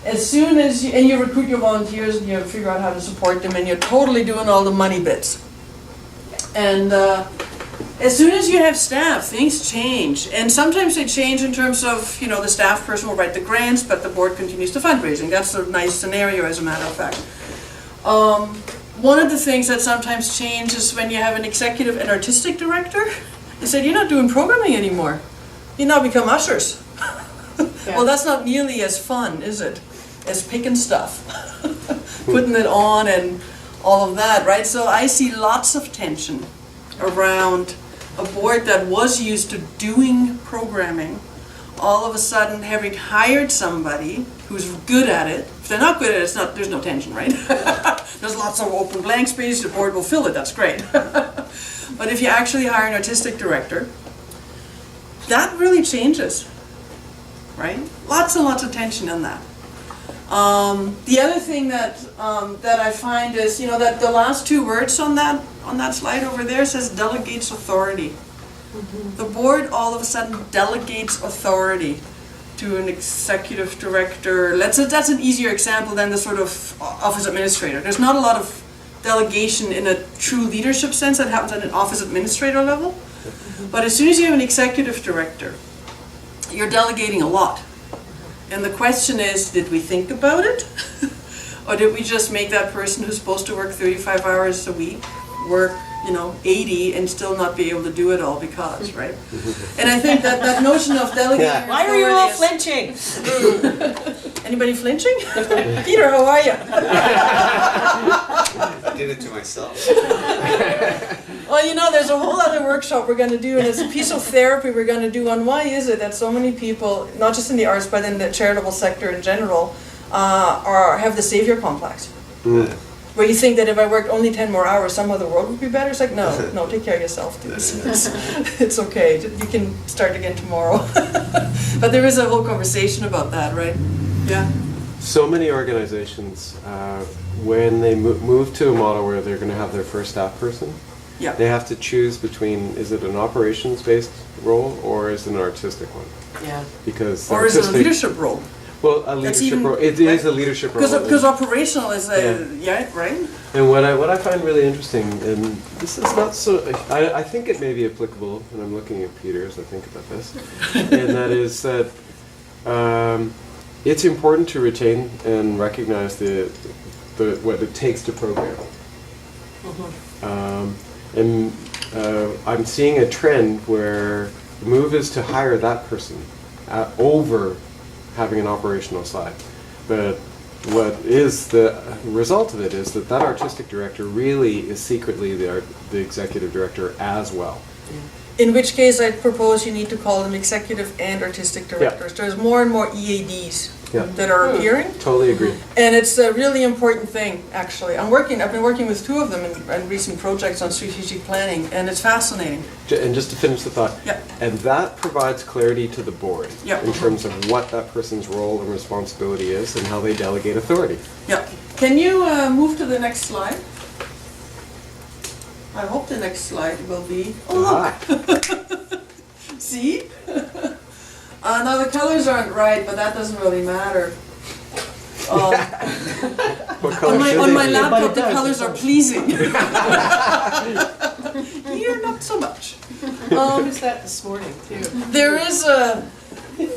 As soon as you recruit your volunteers and you figure out how to support them, and you're totally doing all the money bits. And as soon as you have staff, things change. And sometimes they change in terms of, you know, the staff person will write the grants, but the board continues the fundraising. That's a nice scenario, as a matter of fact. One of the things that sometimes change is when you have an executive and artistic director. They said, you're not doing programming anymore. You now become ushers. Well, that's not nearly as fun, is it? As picking stuff, putting it on and all of that, right? So I see lots of tension around a board that was used to doing programming, all of a sudden having hired somebody who's good at it. If they're not good at it, there's no tension, right? There's lots of open blank space, the board will fill it, that's great. But if you actually hire an artistic director, that really changes, right? Lots and lots of tension in that. The other thing that I find is, you know, that the last two words on that slide over there says delegates authority. The board all of a sudden delegates authority to an executive director. That's an easier example than the sort of office administrator. There's not a lot of delegation in a true leadership sense that happens at an office administrator level. But as soon as you have an executive director, you're delegating a lot. And the question is, did we think about it? Or did we just make that person who's supposed to work 35 hours a week work, you know, 80 and still not be able to do it all because, right? And I think that notion of delegating. Why are you all flinching? Anybody flinching? Peter, how are you? I did it to myself. Well, you know, there's a whole other workshop we're going to do, and it's a piece of therapy we're going to do on why is it that so many people, not just in the arts, but in the charitable sector in general, have the savior complex. Where you think that if I worked only 10 more hours, somehow the world would be better. It's like, no, take care of yourself, dude. It's okay. You can start again tomorrow. But there is a whole conversation about that, right? Yeah. So many organizations, when they move to a model where they're going to have their first staff person, Yeah. they have to choose between, is it an operations-based role or is it an artistic one? Yeah. Because Or is it a leadership role? Well, a leadership role. It is a leadership role. Because operational is right? And what I find really interesting, and this is not so, I think it may be applicable, and I'm looking at Peter as I think about this, and that is that it's important to retain and recognize the what it takes to program. And I'm seeing a trend where the move is to hire that person over having an operational side. But what is the result of it is that artistic director really is secretly the executive director as well. In which case, I propose you need to call them executive and artistic directors. Yeah. There's more and more EADs that are appearing. Totally agree. And it's a really important thing, actually. I've been working with two of them in recent projects on strategic planning, and it's fascinating. And just to finish the thought, Yeah. and that provides clarity to the board Yeah. in terms of what that person's role and responsibility is and how they delegate authority. Yeah. Can you move to the next slide? I hope the next slide will be. Oh, look. See? Now the colors aren't right, but that doesn't really matter. What color On should my they be? laptop, the colors are pleasing. Here, not so much. Noticed that this morning too. There is a,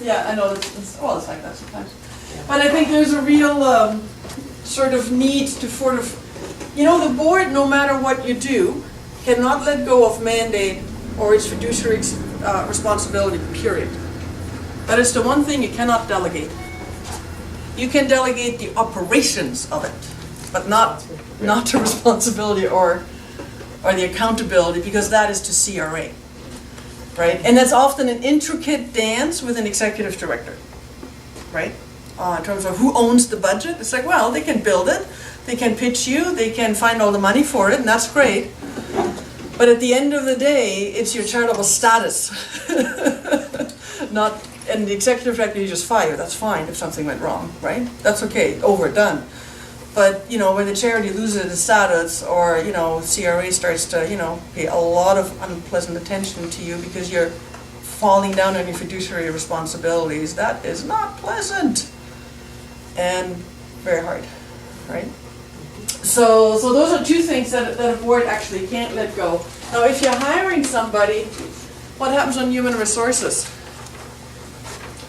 yeah, I know, it's like that sometimes. But I think there's a real sort of need to the board, no matter what you do, cannot let go of mandate or its fiduciary responsibility, period. That is the one thing you cannot delegate. You can delegate the operations of it, but not the responsibility or the accountability, because that is to CRA, right? And that's often an intricate dance with an executive director, right? In terms of who owns the budget. It's like, well, they can build it, they can pitch you, they can find all the money for it, and that's great. But at the end of the day, it's your charitable status not, and the executive director you just fire, that's fine if something went wrong, right? That's okay, over, done. But, you know, when the charity loses its status, or, you know, CRA starts to, you know, pay a lot of unpleasant attention to you because you're falling down on your fiduciary responsibilities, that is not pleasant. And very hard, right? So those are two things that a board actually can't let go. Now, if you're hiring somebody, what happens on human resources?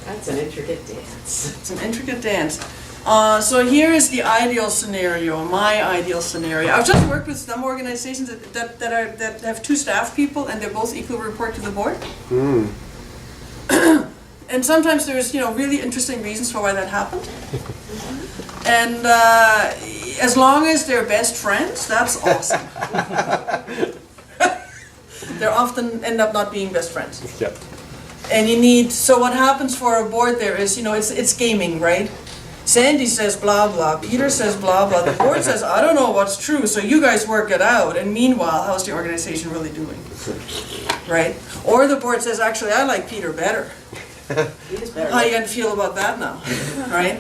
That's an intricate dance. It's an intricate dance. So here is the ideal scenario, my ideal scenario. I've just worked with some organizations that have 2 staff people and they're both equal report to the board. And sometimes there's, you know, really interesting reasons for why that happened. And as long as they're best friends, that's awesome. They often end up not being best friends. Yep. And you need, so what happens for a board there is, you know, it's gaming, right? Sandy says blah blah, Peter says blah blah, the board says I don't know what's true, so you guys work it out. And meanwhile, how's the organization really doing? Right? Or the board says, actually I like Peter better. He's better. How are you going to feel about that now? Right?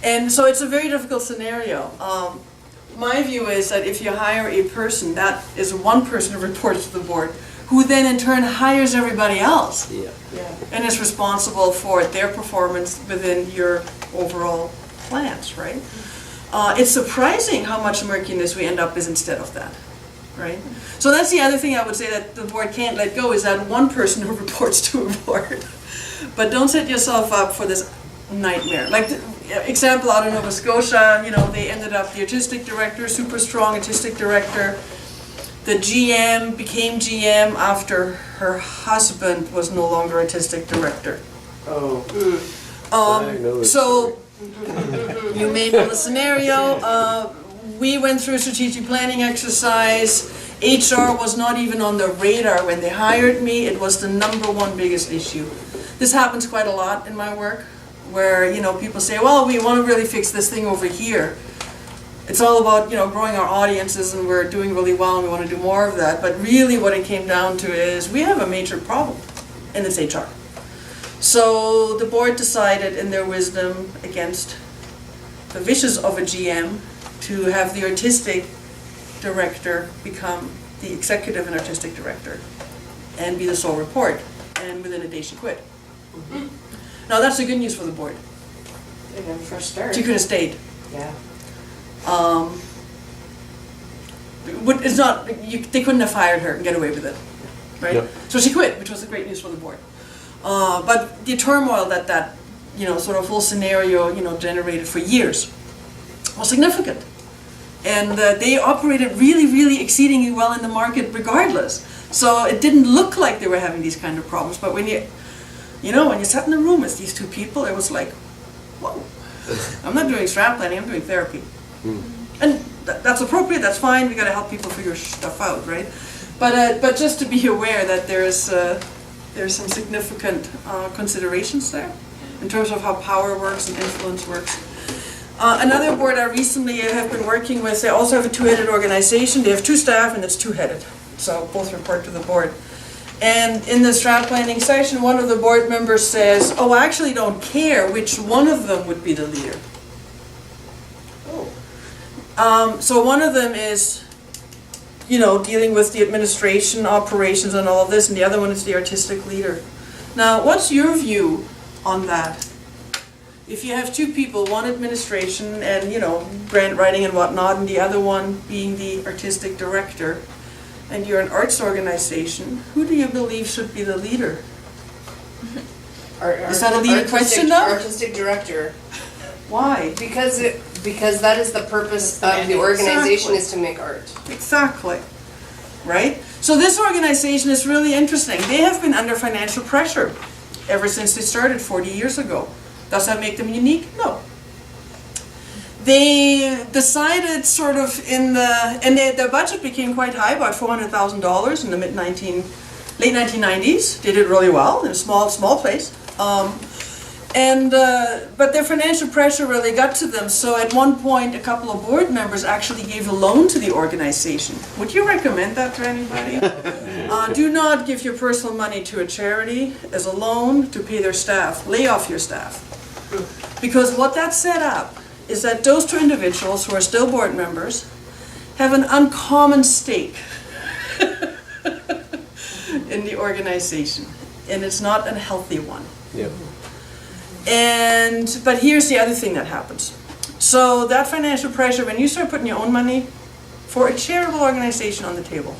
And so it's a very difficult scenario. My view is that if you hire a person, that is one person who reports to the board, who then in turn hires everybody else. Yeah. And is responsible for their performance within your overall plans, right? It's surprising how much murkiness we end up with instead of that, right? So that's the other thing I would say that the board can't let go, is that one person who reports to a board. But don't set yourself up for this nightmare. Like the example out of Nova Scotia, you know, they ended up the artistic director, super strong artistic director. The GM became GM after her husband was no longer artistic director. Oh. So you may know the scenario. We went through a strategic planning exercise. HR was not even on the radar when they hired me. It was the #1 biggest issue. This happens quite a lot in my work, where, you know, people say, well, we want to really fix this thing over here. It's all about, you know, growing our audiences, and we're doing really well and we want to do more of that. But really what it came down to is we have a major problem, and it's HR. So the board decided in their wisdom, against the wishes of a GM, to have the artistic director become the executive and artistic director and be the sole report. And within a day she quit. Now that's the good news for the board. They have a fresh start. She could have stayed. Yeah. It's not, they couldn't have hired her and get away with it, right? Yep. So she quit, which was the great news for the board. But the turmoil that you know, sort of whole scenario, you know, generated for years was significant. And they operated really, really exceedingly well in the market regardless. So it didn't look like they were having these kind of problems. But when you know, when you sat in the room with these 2 people, it was like, whoa, I'm not doing strat planning, I'm doing therapy. And that's appropriate, that's fine, we gotta help people figure stuff out, right? But just to be aware that there's some significant considerations there in terms of how power works and influence works. Another board I recently have been working with, they also have a 2-headed organization. They have 2 staff and it's 2-headed. So both report to the board. And in the strat planning session, one of the board members says, oh, I actually don't care which one of them would be the leader. So one of them is, you know, dealing with the administration, operations and all of this, and the other one is the artistic leader. Now, what's your view on that? If you have 2 people, one administration and, you know, grant writing and whatnot, and the other one being the artistic director, and you're an arts organization, who do you believe should be the leader? Is that a leading question now? Artistic director. Why? Because that is the purpose of the organization, Exactly. is to make art. Exactly. Right? So this organization is really interesting. They have been under financial pressure ever since they started 40 years ago. Does that make them unique? No. They decided sort of their budget became quite high, about $400,000 in the late 1990s. They did really well in a small place. And, but their financial pressure really got to them, so at one point, a couple of board members actually gave a loan to the organization. Would you recommend that to anybody? Do not give your personal money to a charity as a loan to pay their staff. Lay off your staff. Because what that set up is that those two individuals, who are still board members, have an uncommon stake in the organization, and it's not a healthy one. Yep. But here's the other thing that happens. So that financial pressure, when you start putting your own money for a charitable organization on the table,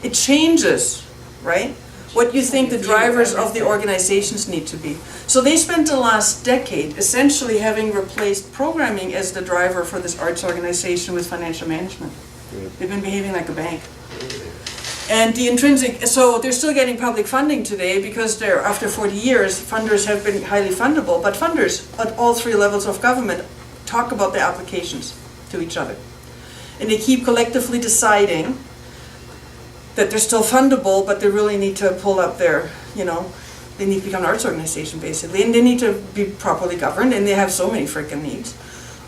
it changes, right? What you think the drivers of the organizations need to be. So they spent the last decade essentially having replaced programming as the driver for this arts organization with financial management. They've been behaving like a bank. And the intrinsic, so they're still getting public funding today because they're, after 40 years, funders have been highly fundable, but funders at all three levels of government talk about their applications to each other. And they keep collectively deciding that they're still fundable, but they really need to pull up their, they need to become an arts organization basically, and they need to be properly governed, and they have so many freaking needs.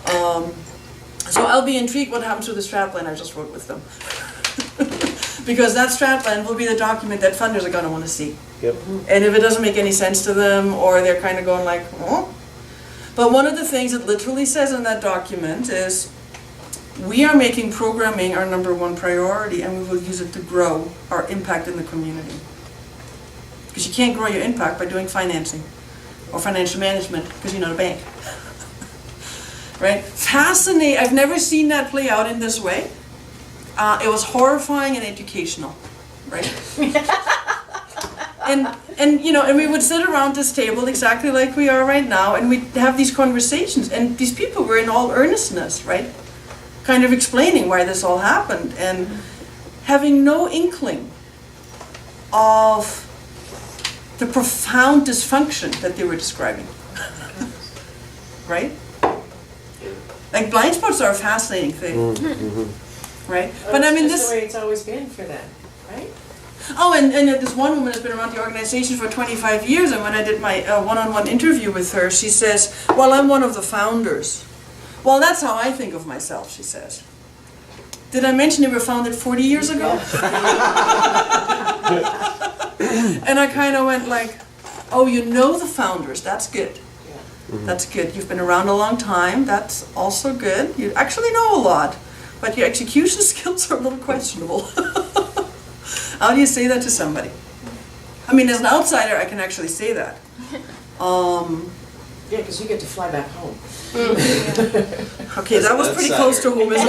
So I'll be intrigued what happens with the strapline I just wrote with them. Because that strapline will be the document that funders are going to want to see. Yep. And if it doesn't make any sense to them, or they're kind of going like, oh. But one of the things it literally says in that document is, we are making programming our #1 priority, and we will use it to grow our impact in the community. Because you can't grow your impact by doing financing or financial management, because you're not a bank. Right? Fascinating. I've never seen that play out in this way. It was horrifying and educational, right? and we would sit around this table exactly like we are right now, and we'd have these conversations, and these people were in all earnestness, right? Kind of explaining why this all happened, and having no inkling of the profound dysfunction that they were describing, right? Like blind spots are a fascinating thing. Mm-hmm. Right? Well, But I mean, that's this. the way it's always been for them, right? Oh, and this one woman has been around the organization for 25 years, and when I did my one-on-one interview with her, she says, well, I'm one of the founders. Well, that's how I think of myself, she says. Did I mention they were founded 40 years ago? And I kind of went like, oh, you know the founders, that's good. That's good. You've been around a long time, that's also good. You actually know a lot. But your execution skills are a little questionable. How do you say that to somebody? I mean, as an outsider, I can actually say that. Yeah, because you get to fly back home. Okay, that was pretty close to home, isn't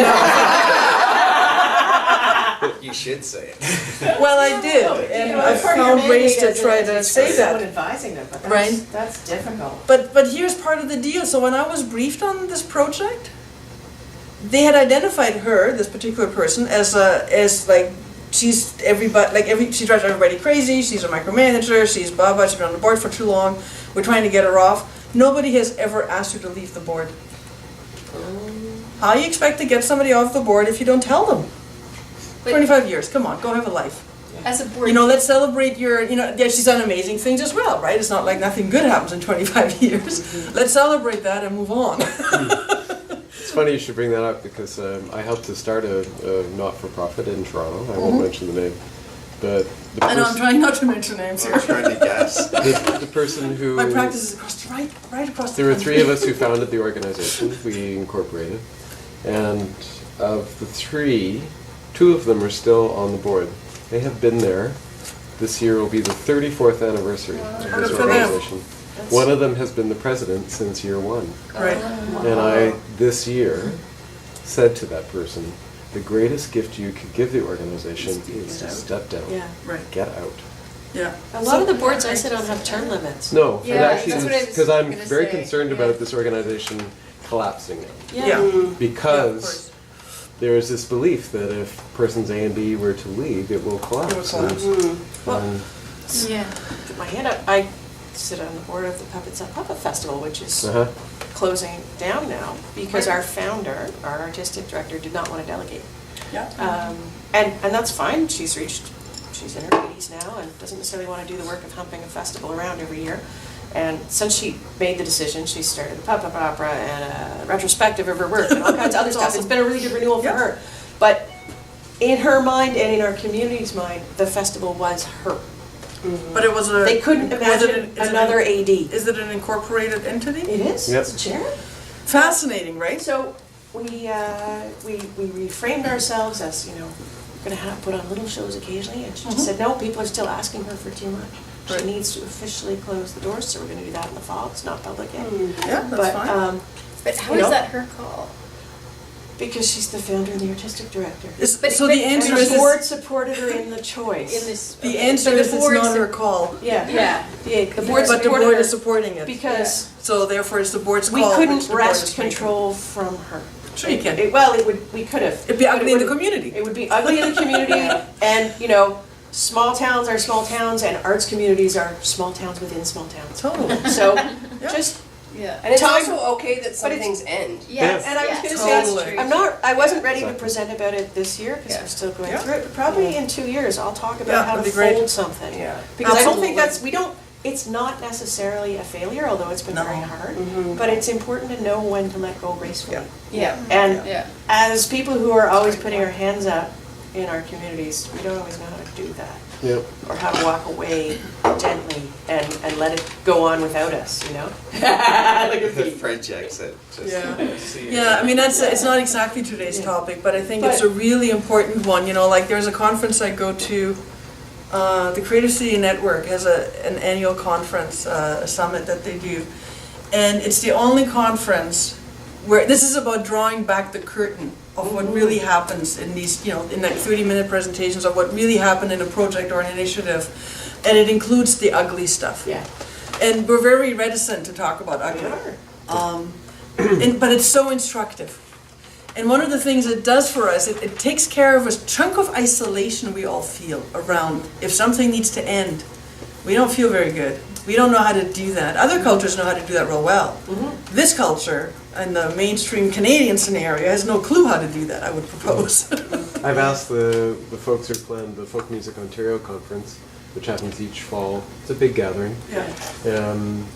it? You should say it. Well, I did, and I found ways to try to say Someone that. advising them, but Right. that's difficult. But here's part of the deal. So when I was briefed on this project, they had identified her, this particular person, as like she's everybody, she drives everybody crazy. She's a micromanager. She's blah blah. She's been on the board for too long. We're trying to get her off. Nobody has ever asked her to leave the board. How do you expect to get somebody off the board if you don't tell them? 25 years. Come on, go have a life. As a board. Let's celebrate your. Yeah, she's done amazing things as well, right? It's not like nothing good happens in 25 years. Let's celebrate that and move on. It's funny you should bring that up because I helped to start a not-for-profit in Toronto. I won't mention the name, but I know I'm trying not to mention names here. I'm trying to guess. the person who My practice is right across the there were country. 3 of us who founded the organization. We incorporated, and of the 3, 2 of them are still on the board. They have been there. This year will be the 34th anniversary of this Good for them. organization. One of them has been the president since year 1. Right. And I, this year, said to that person, the greatest gift you could give the organization is to step down. Yeah. Right. Get out. Yeah. A lot of the boards I sit on have term limits. No, it Yeah, actually, that's what I was because I'm gonna very say, concerned yeah. about this organization collapsing now. Yeah. Yeah. of Because course. there is this belief that if persons A and B were to leave, it will collapse. It will collapse. And Yeah. Put my hand up. I sit on the board of the Puppet Festival, which is uh-huh. closing down now because our founder, our artistic director, did not want to delegate. Yeah. And that's fine. She's in her 80s now and doesn't necessarily want to do the work of humping a festival around every year. And since she made the decision, she started a pop-up opera and a retrospective of her work and all kinds of other stuff. It's been a really good renewal for her. But in her mind and in our community's mind, the festival was her. But it was a. They couldn't imagine another AD. Is it an incorporated entity? It is, Yep. it's a charity. Fascinating, right? So we reframed ourselves as, you know, gonna put on little shows occasionally, and she just said, no, people are still asking her for too much. She Right. needs to officially close the doors, so we're gonna do that in the fall. It's not public yet. Yeah, that's But, fine. But how You is know? that her call? because she's the founder and the artistic director. So the And answer the is, board supported her in the choice. In this. the answer But the is it's board's- not her call. Yeah. Yeah. The board But the supported board her is supporting it. because So therefore it's the board's call. we which couldn't the board wrest is making. control from her. Sure you can. Well, we could have. It'd be but it ugly in the wouldn't. community. It would be ugly in the community, and, you know, small towns are small towns, and arts communities are small towns within small towns. Totally. So, just, Yeah. And it's Time- also okay that some but it's- things end. Yes. and I was yes, gonna that's say, true. I wasn't ready to Exactly. present about it this year, because Yeah. we're still going Yeah. through it, but probably in 2 years, I'll talk Yeah, about how to that'd be great. fold something. Yeah. Because I don't think Absolutely. it's not necessarily a failure, although it's been No. very hard, but it's important to know when to let go gracefully. Yeah. And Yeah. as people who are always putting our hands up in our communities, we don't always know how to do that, Yep. or how to walk away gently and let it go on without us, you know? The French accent. Just see Yeah, I mean, it's not exactly today's topic, but I think it's a really important one, you know, like there's a conference I go to, the Creative City Network has an annual conference, a summit that they do. And it's the only conference where, this is about drawing back the curtain of what really happens in these, you know, in like 30-minute presentations of what really happened in a project or an initiative. And it includes the ugly stuff. Yeah. And we're very reticent to talk about ugly. But it's so instructive. And one of the things it does for us, it takes care of a chunk of isolation we all feel around if something needs to end. We don't feel very good. We don't know how to do that. Other cultures know how to do that real well. This culture, and the mainstream Canadian scenario, has no clue how to do that, I would propose. I've asked the folks who planned the Folk Music Ontario conference, which happens each fall. It's a big gathering. Yeah.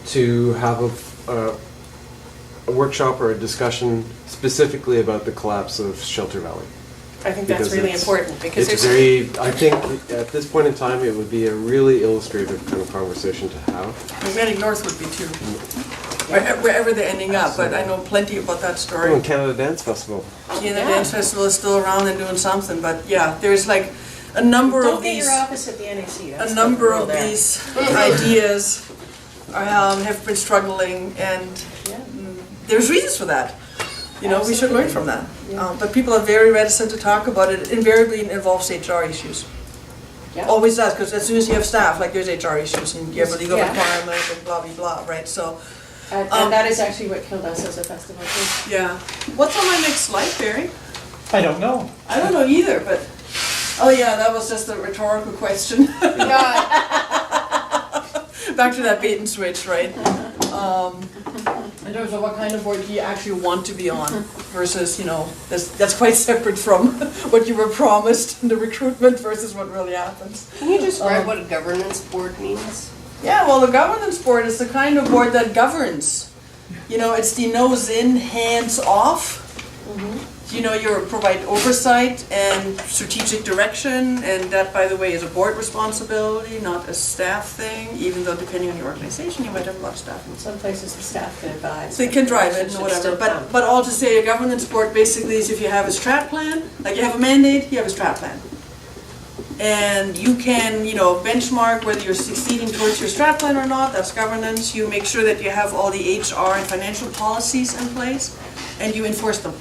To have a workshop or a discussion specifically about the collapse of Shelter Valley. I think that's Because really it's- important, because It's there's. very, I think at this point in time, it would be a really illustrative kind of conversation to have. Magnetic North would be too. Wherever they're ending up, but I know plenty about that Oh, story. and Canada Dance Festival. Yeah, the dance festival is still around and doing something, but yeah, there's like a number Don't of get these, your office at the NAC. a That's number the rule of there. these ideas have been struggling, and there's reasons for that. You know, we should learn from that. But people are very reticent to talk about it. Invariably, it involves HR issues. Yeah. Always does, because as soon as you have staff, like there's HR issues and you have a legal Yeah. requirement and blah, blah, blah, right? So, And that is actually what killed us as a festival too. yeah. What's on my next slide, Barry? I don't know. I don't know either, but, oh yeah, that was just a rhetorical question. Back to that bait and switch, right? In terms of what kind of board do you actually want to be on versus, you know, that's quite separate from what you were promised in the recruitment versus what really happens. Can you describe what a governance board means? Yeah, well, the governance board is the kind of board that governs. You know, it's the nose in, hands off. You know, you provide oversight and strategic direction, and that, by the way, is a board responsibility, not a staff thing, even though depending on your organization, you might have a lot of staff. In some places, the staff can advise. They can drive it and Should whatever, still come. but all to say, a governance board basically is if you have a strat plan, like you have a mandate, you have a strat plan. And you can, you know, benchmark whether you're succeeding towards your strat plan or not, that's governance. You make sure that you have all the HR and financial policies in place, and you enforce them.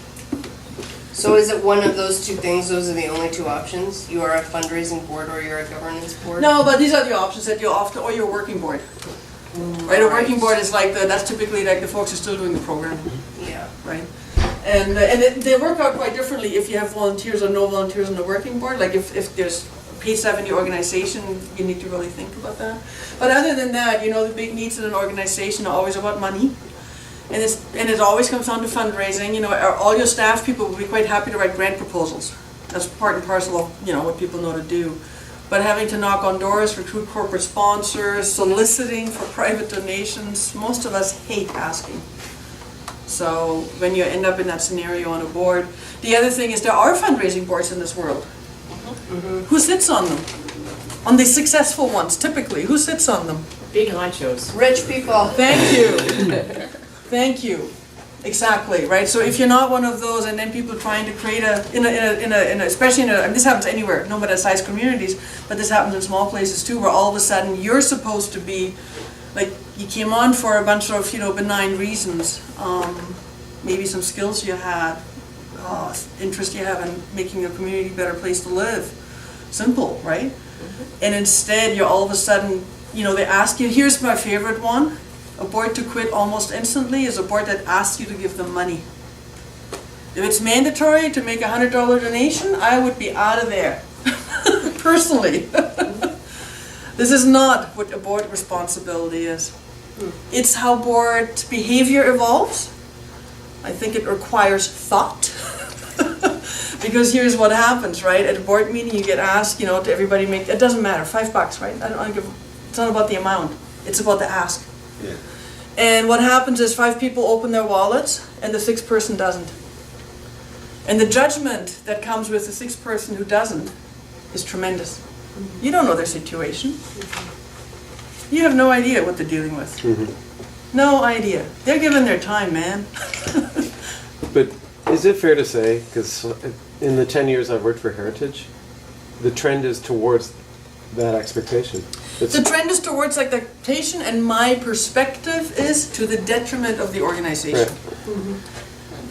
So is it one of those two things? Those are the only two options? You are a fundraising board or you're a governance board? No, but these are the options that you often, or your working board. Right, a working board is like that's typically like the folks who are still doing the program, Yeah. right? And they work out quite differently if you have volunteers or no volunteers on the working board. Like if there's paid staff in your organization, you need to really think about that. But other than that, you know, the big needs in an organization are always about money. And it always comes down to fundraising. You know, all your staff people will be quite happy to write grant proposals. That's part and parcel of, you know, what people know to do. But having to knock on doors, recruit corporate sponsors, soliciting for private donations, most of us hate asking. So when you end up in that scenario on a board, the other thing is there are fundraising boards in this world. Who sits on them? On the successful ones, typically, who sits on them? Big honchos. Rich people. Thank you. Thank you. Exactly, right? So if you're not one of those, and then people trying to create especially this happens anywhere, no matter size communities, but this happens in small places too, where all of a sudden you're supposed to be, like, you came on for a bunch of, benign reasons, maybe some skills you had, interest you have in making your community a better place to live. Simple, right? And instead, you're all of a sudden, they ask you, here's my favorite one. A board to quit almost instantly is a board that asks you to give them money. If it's mandatory to make a $100 donation, I would be out of there, personally. This is not what a board responsibility is. It's how board behavior evolves. I think it requires thought. Because here's what happens, right? At a board meeting, you get asked, to everybody make, it doesn't matter, $5, right? It's not about the amount, it's about the ask. Yeah. And what happens is 5 people open their wallets and the 6th person doesn't. And the judgment that comes with the 6th person who doesn't is tremendous. You don't know their situation. You have no idea what they're dealing with. No idea. They're giving their time, man. But is it fair to say, because in the 10 years I've worked for Heritage, the trend is towards that expectation? The trend is towards expectation, and my perspective is to the detriment of the organization. Right.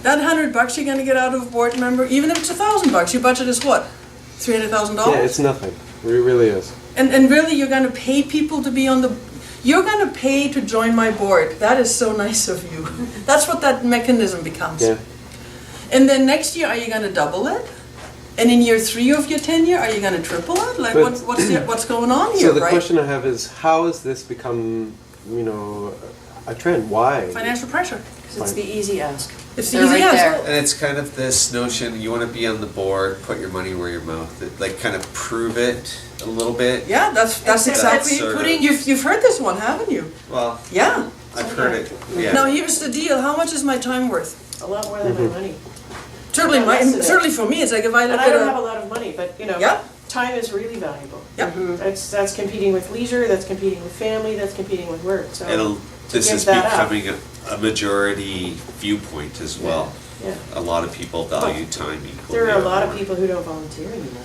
That $100 you're going to get out of a board member, even if it's $1,000, your budget is what? $300,000? Yeah, it's nothing. It really is. And really, you're going to pay people to be on the... You're going to pay to join my board. That is so nice of you. That's what that mechanism becomes. Yeah. And then next year, are you going to double it? And in year 3 of your tenure, are you going to triple it? Like, But- what's going on here, So the right? question I have is, how has this become, a trend? Why? Financial pressure. Because it's the easy ask. It's the They're easy right answer. there. And it's kind of this notion, you want to be on the board, put your money where your mouth is, like kind of prove it a little bit. Yeah, that's exactly. sort of- You've heard this one, haven't you? Well, Yeah. I've heard it, Now yeah. here's the deal. How much is my time worth? A lot more than my money. Certainly, Yeah, less than certainly for me, it's like if I And look I don't have at a lot of money, but Yeah. time is really valuable. Yeah. That's competing with leisure, that's competing with family, that's competing with work, so. And this give is that up. becoming a majority viewpoint as well. Yeah. A lot of people value time equally. There are a or lot of more. people who don't volunteer anymore.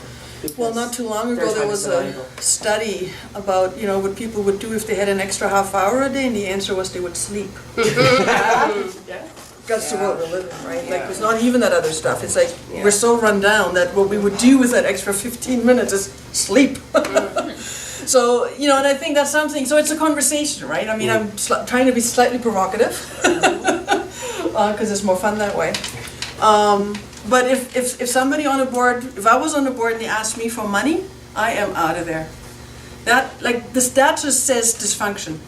well, because not too long their ago, there time was is a valuable. study about, what people would do if they had an extra half hour a day, and the answer was they would sleep. Yeah. That's the world we're living, right? Like, it's not even that other stuff. It's like, we're so run down that what we would do with that extra 15 minutes is sleep. So, and I think that's something, so it's a conversation, right? I mean, I'm trying to be slightly provocative, because it's more fun that way. But if somebody on a board, if I was on a board and they asked me for money, I am out of there. That just says dysfunction.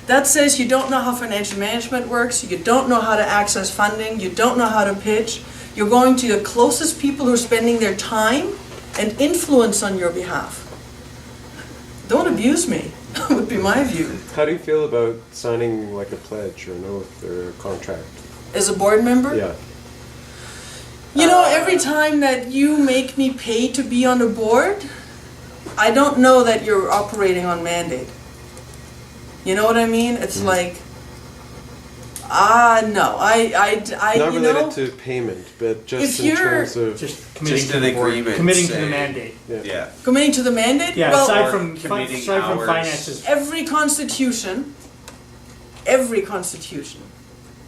That says you don't know how financial management works, you don't know how to access funding, you don't know how to pitch. You're going to the closest people who are spending their time and influence on your behalf. Don't abuse me, would be my view. How do you feel about signing like a pledge or an oath or a contract? As a board member? Yeah. Every time that you make me pay to be on a board, I don't know that you're operating on mandate. You know what I mean? It's like, no, Not related to payment, but just If in you're- terms of... Just committing Just to an the board, agreement committing to the saying- mandate. Yeah. committing to the mandate? Yeah, Well, aside Or from committing hours. finances. every constitution,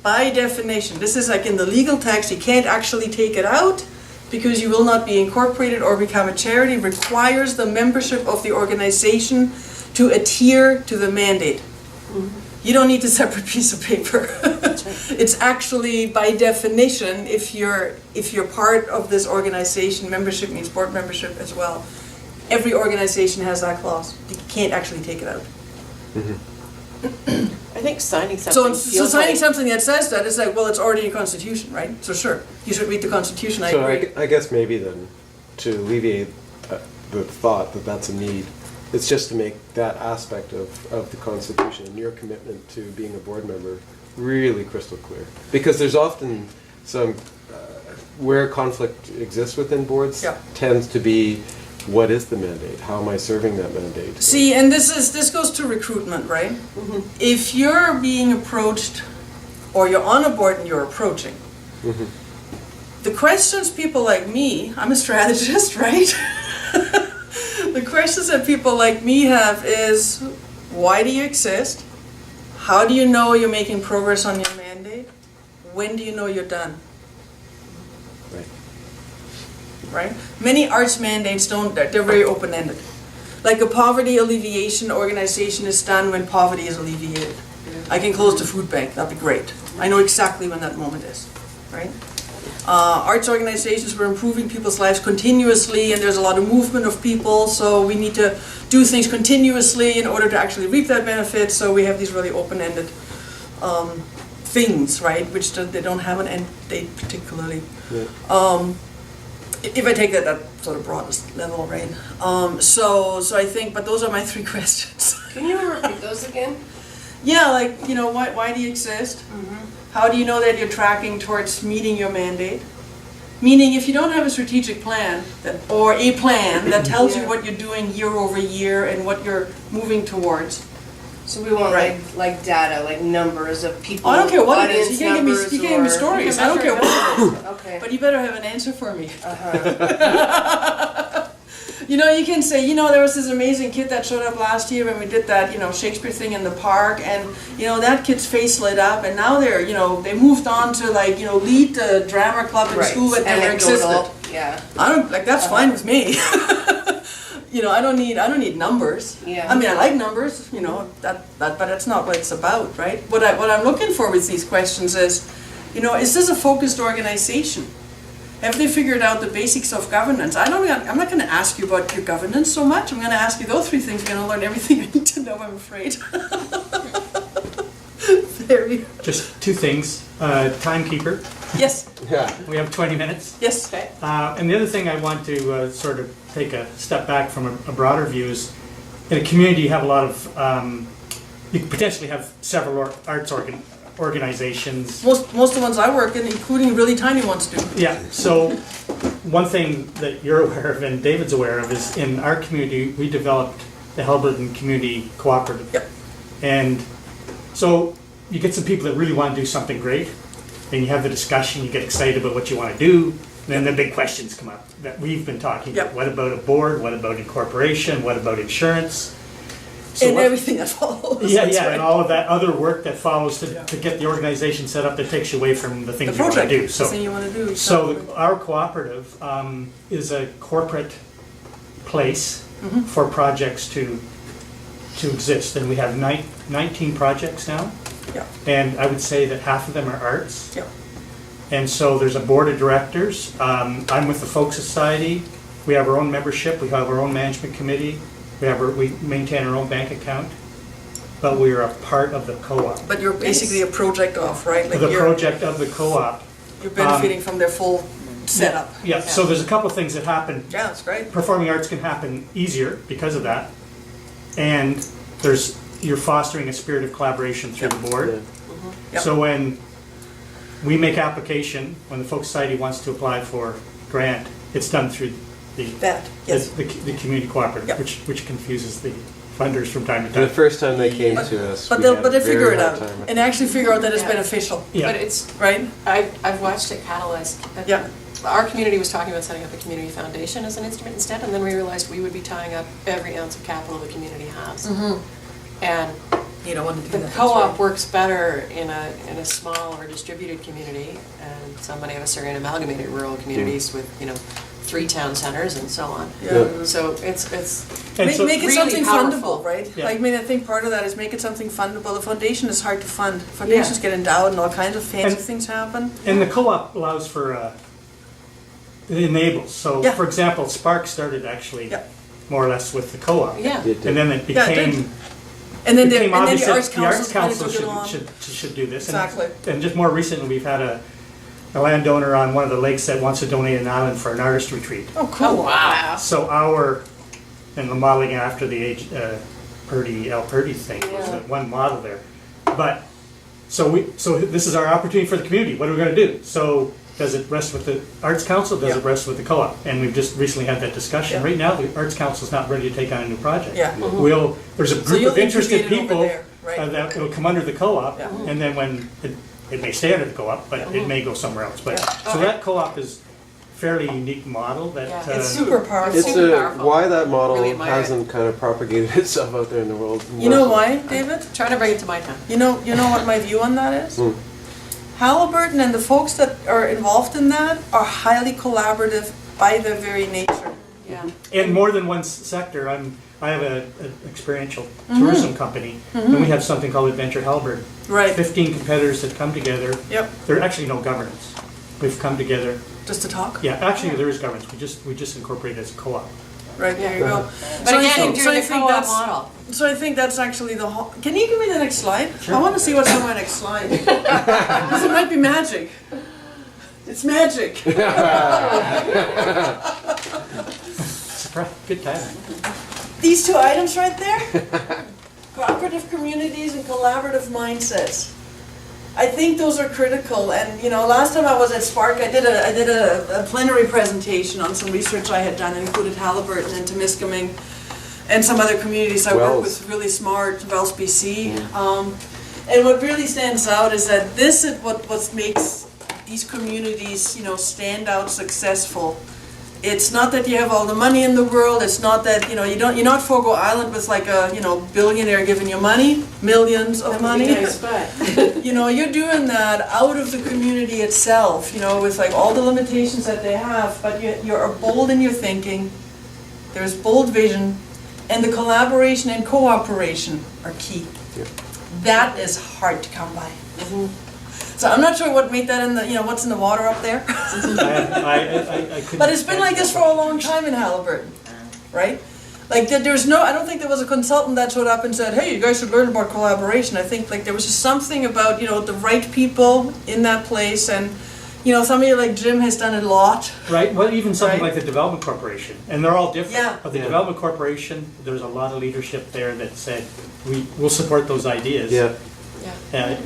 by definition, this is like in the legal text, you can't actually take it out because you will not be incorporated or become a charity, requires the membership of the organization to adhere to the mandate. You don't need a separate piece of paper. It's actually, by definition, if you're part of this organization, membership means board membership as well. Every organization has that clause. You can't actually take it out. I think signing So, something so feels signing like, something that says that is like, well, it's already in the Constitution, right? So sure, you should read the Constitution, I So agree. I guess maybe then, to alleviate the thought that that's a need. It's just to make that aspect of the Constitution and your commitment to being a board member really crystal clear. Because there's often some, where conflict exists within boards Yeah. tends to be, what is the mandate? How am I serving that mandate? See, and this goes to recruitment, right? If you're being approached, or you're on a board and you're approaching, the questions people like me, I'm a strategist, right? The questions that people like me have is, why do you exist? How do you know you're making progress on your mandate? When do you know you're done? Right. Right? Many arts mandates don't, they're very open-ended. Like a poverty alleviation organization is done when poverty is alleviated. I can close the food bank, that'd be great. I know exactly when that moment is, right? Arts organizations, we're improving people's lives continuously, and there's a lot of movement of people, so we need to do things continuously in order to actually reap that benefit, so we have these really open-ended things, right, which they don't have an end date particularly. Yeah. If I take that sort of broadest level, right? So I think, but those are my 3 questions. Can you repeat those again? Yeah, like, why do you exist? How do you know that you're tracking towards meeting your mandate? Meaning, if you don't have a strategic plan, or a plan that tells you what you're doing year over year and what you're moving towards. So we want Right. like data, like numbers of people. I don't care what it is, audience you can't give me numbers, or- stories, I don't care what it is. Okay. But you better have an answer for me. Uh-huh. You can say, there was this amazing kid that showed up last year when we did that, Shakespeare thing in the park, and, that kid's face lit up, and now they're, they moved on to lead the drama club in Right. school that never existed. Anecdotal, yeah. I don't, that's fine with me. I don't need numbers. Yeah. I mean, I like numbers, but that's not what it's about, right? What I'm looking for with these questions is this a focused organization? Have they figured out the basics of governance? I'm not going to ask you about your governance so much. I'm going to ask you those 3 things. I'm going to learn everything I need to know, I'm afraid. Very. Just 2 things. Timekeeper. Yes, Yeah. We have 20 minutes. yes. And the other thing I want to sort of take a step back from a broader view is, in a community you have a lot of, you could potentially have several arts organizations. Most of the ones I work in, including really tiny ones, do. Yeah, so one thing that you're aware of and David's aware of is, in our community, we developed the Halberton Community Cooperative. Yep. And so you get some people that really want to do something great, and you have the discussion, you get excited about what you want to do, then the big questions come up that we've been talking about. Yep. What about a board? What about incorporation? What about insurance? So And what- everything that follows. Yeah, that's yeah, right. and all of that other work that follows to get the organization set up that takes you away from the The things you want to project, do. the thing you want to do. So exactly. our cooperative is a corporate place for projects to exist, and we have 19 projects now, Yeah, and I would say that half of them are arts. yeah. And so there's a board of directors. I'm with the Folk Society. We have our own membership. We have our own management committee. We maintain our own bank account, but we are a part of the co-op. But you're basically a project off, right? Like The you're project of the co-op. benefiting from their full setup. Yeah, so there's a couple of things that happen. Yeah, that's great. Performing arts can happen easier because of that. And you're fostering a spirit of collaboration through the board. Yep. So when we make application, when the Folk Society wants to apply for grant, it's done through the Yes. the community cooperative, Yep. which confuses the funders from time to The time. first time they came to us, But we they'll had a figure very it hard out time. and actually figure out that it's Yeah. beneficial, Yeah. But it's, right? I've watched it catalyze. Yeah. Our community was talking about setting up a community foundation as an instrument instead, and then we realized we would be tying up every ounce of capital the community has. And You don't want to do the that. that's co-op right. works better in a small or distributed community, and so many of us are in amalgamated rural communities with, 3 town centers and so on. Yeah. So it's And Make so- it really something powerful. fundable, right? Yeah. Like, I think part of that is make it something fundable. The foundation is hard to fund. Foundations get endowed and all kinds of fancy And- things happen. And the co-op allows for, it enables. So, Yeah. for example, SPARC started actually Yeah. more or less with the co-op. Yeah. It did. And then it Yeah, it did. became, And then became obvious the that arts the Arts councils kind of Council took it on. should do this. And- Exactly. And just more recently, we've had a landowner on one of the lakes that wants to donate an island for an artist retreat. Oh, cool. Wow. So and the modeling after the Purdy thing was the one model there. But, so this is our opportunity for the community. What are we gonna do? So, does it rest with the Arts Council? Does it rest with the co-op? And we've just recently had that discussion. Yeah. Right now, the Arts Council's not ready to take on a new project. Yeah. There's a So group you'll of interested incubate it over people there, right? that will come under the co-op, Yeah. and then when, it may stay under the co-op, but it may go somewhere else. But, so that co-op is fairly unique model that. Yeah. It's super powerful. It's super powerful. why that model Really admire it. hasn't kind of propagated itself out there in the world. You know why, David? Trying to bring it to my town. You know what my view on that is? Hmm. Halliburton and the folks that are involved in that are highly collaborative by their very nature. Yeah. In more than one sector, I have an experiential tourism company, and we have something called Adventure Halliburton. Right. 15 competitors that come together. Yep. There are actually no governance. We've come together. Just to talk. Yeah, actually there is governance. We just incorporate it as a co-op. Right, there you go. But again, I you're think doing the co-op that's- model. So I think that's actually the whole, can you give me the next slide? I want to see what's on my next slide. Because it might be magic. It's magic. Surprise, good timing. These two items right there, cooperative communities and collaborative mindsets. I think those are critical, and last time I was at SPARC, I did a plenary presentation on some research I had done, included Halliburton and Temiskaming, and some other communities I work with, really smart, Wells BC. And what really stands out is that this is what makes these communities, stand out successful. It's not that you have all the money in the world. It's not that you're not Fogo Island with like a billionaire giving you money, millions of money. Nice, but You're doing that out of the community itself. With like all the limitations that they have, but you're bold in your thinking. There's bold vision, and the collaboration and cooperation are key. Yep. That is hard to come by. So I'm not sure what made that in the, what's in the water up there. I couldn't. But it's been like this for a long time in Halliburton, right? Like I don't think there was a consultant that showed up and said, hey, you guys should learn about collaboration. I think like there was just something about, the right people in that place, and, somebody like Jim has done a lot. Right, well, even something Right. like the Development Corporation, and they're all different. Yeah. But the Development Corporation, there's a lot of leadership there that said, we'll support those ideas. Yeah.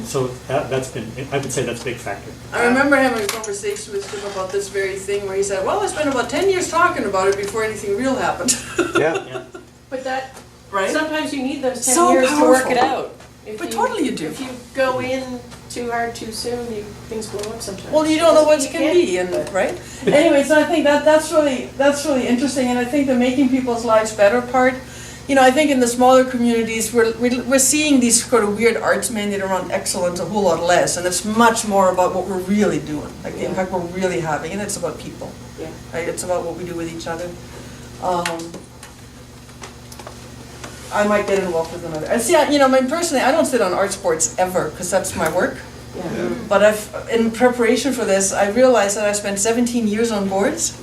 So that's been, I would say that's a big factor. I remember having a conversation with Jim about this very thing where he said, well, I spent about 10 years talking about it before anything real happened. Yeah. but that Right? sometimes you need those 10 So years to work it powerful. out. If But totally you do. If you go in too hard too soon, things blow up sometimes. Well, you don't know what You it can can't, be, and but- right? Anyway, so I think that's really interesting, and I think the making people's lives better part. I think in the smaller communities, we're seeing these sort of weird arts mandate around excellence a whole lot less, and it's much more about what we're really doing, like the impact we're really having, and it's about people. Yeah. Right? It's about what we do with each other. I might get involved with another. I see. Personally, I don't sit on art sports ever because that's my work. Yeah. But in preparation for this, I realized that I spent 17 years on boards.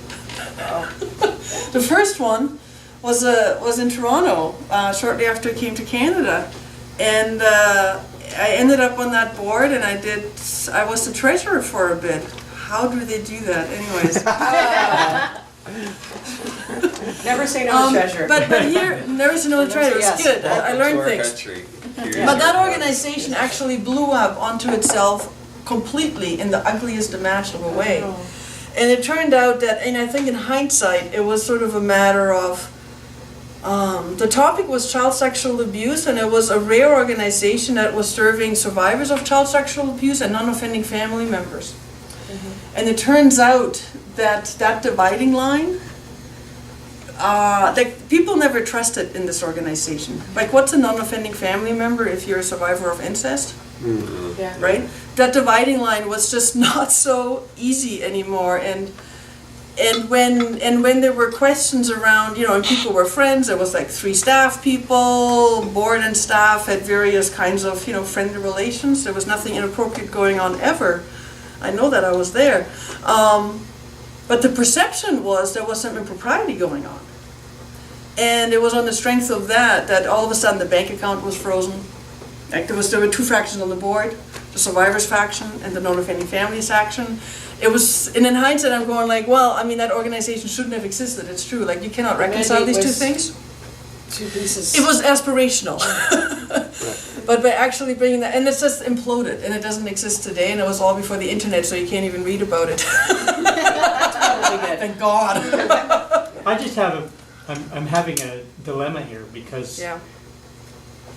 The first one was in Toronto shortly after I came to Canada, and I ended up on that board, and I was the treasurer for a bit. How do they do that, anyways? Never say no to treasure. But here, never say no to treasure. It's Yes. good. I learned things. But that organization actually blew up onto itself completely in the ugliest imaginable way. And it turned out that, and I think in hindsight, it was sort of a matter of, the topic was child sexual abuse, and it was a rare organization that was serving survivors of child sexual abuse and non-offending family members. And it turns out that dividing line, people never trusted in this organization. Like, what's a non-offending family member if you're a survivor of incest? Yeah. Right? That dividing line was just not so easy anymore, and when there were questions around, and people were friends, there was like 3 staff people, board and staff had various kinds of, friendly relations. There was nothing inappropriate going on ever. I know that I was there. But the perception was there was some impropriety going on. And it was on the strength of that all of a sudden the bank account was frozen. Like there were 2 factions on the board, the survivors faction and the non-offending families faction. it was, and in hindsight, I'm going like, well, I mean, that organization shouldn't have existed, it's true, like, you cannot reconcile these two things. Two pieces. It was aspirational. But by actually bringing that, and it's just imploded, and it doesn't exist today, and it was all before the internet, so you can't even read about it. Thank God. I just have I'm having a dilemma here because Yeah.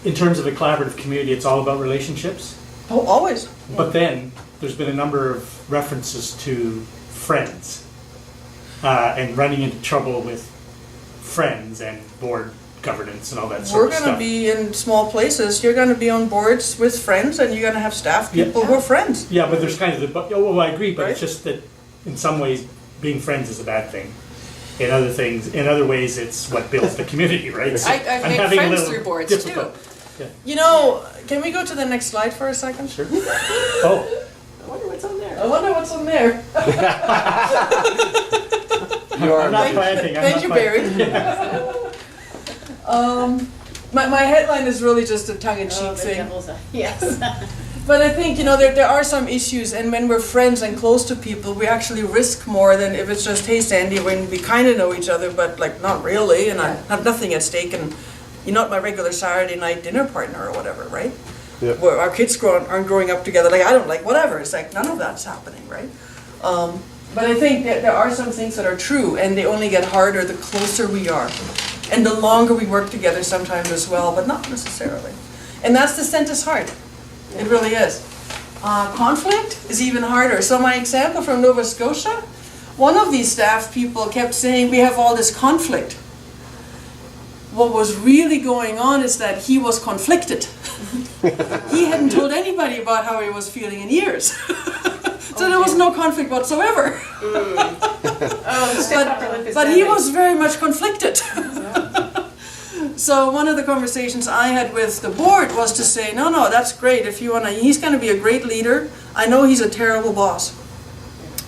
in terms of a collaborative community, it's all about relationships. Oh, always. But then there's been a number of references to friends and running into trouble with friends and board governance and all that sort We're of gonna stuff. be in small places, you're gonna be on boards with friends, and you're gonna have staff people who are friends. Yeah, but there's kind of the, well, I agree, but it's Right. just that in some ways, being friends is a bad thing. In other ways, it's what builds the community, right? So I've I'm made having a friends little through boards difficult- too. You know, can we go to the next slide for a second? Sure. Oh, I wonder what's on there. I wonder what's on there. I'm not planting. I'm Thank not you, planting. Barry. My headline is really just a tongue-in-cheek thing. Yes. But I think, there are some issues, and when we're friends and close to people, we actually risk more than if it's just, hey, Sandy, when we kind of know each other, but like not really, and I have nothing at stake, and you're not my regular Saturday night dinner partner or whatever, right? Yeah. Where our kids aren't growing up together, like I don't like whatever, it's like none of that's happening, right? But I think that there are some things that are true, and they only get harder the closer we are. And the longer we work together sometimes as well, but not necessarily. And that's the Census hard. It really is. Conflict is even harder. So my example from Nova Scotia, one of these staff people kept saying, we have all this conflict. What was really going on is that he was conflicted. He hadn't told anybody about how he was feeling in years. So there was no conflict whatsoever. But he was very much conflicted. So one of the conversations I had with the board was to say, no, that's great. If you wanna, he's gonna be a great leader. I know he's a terrible boss.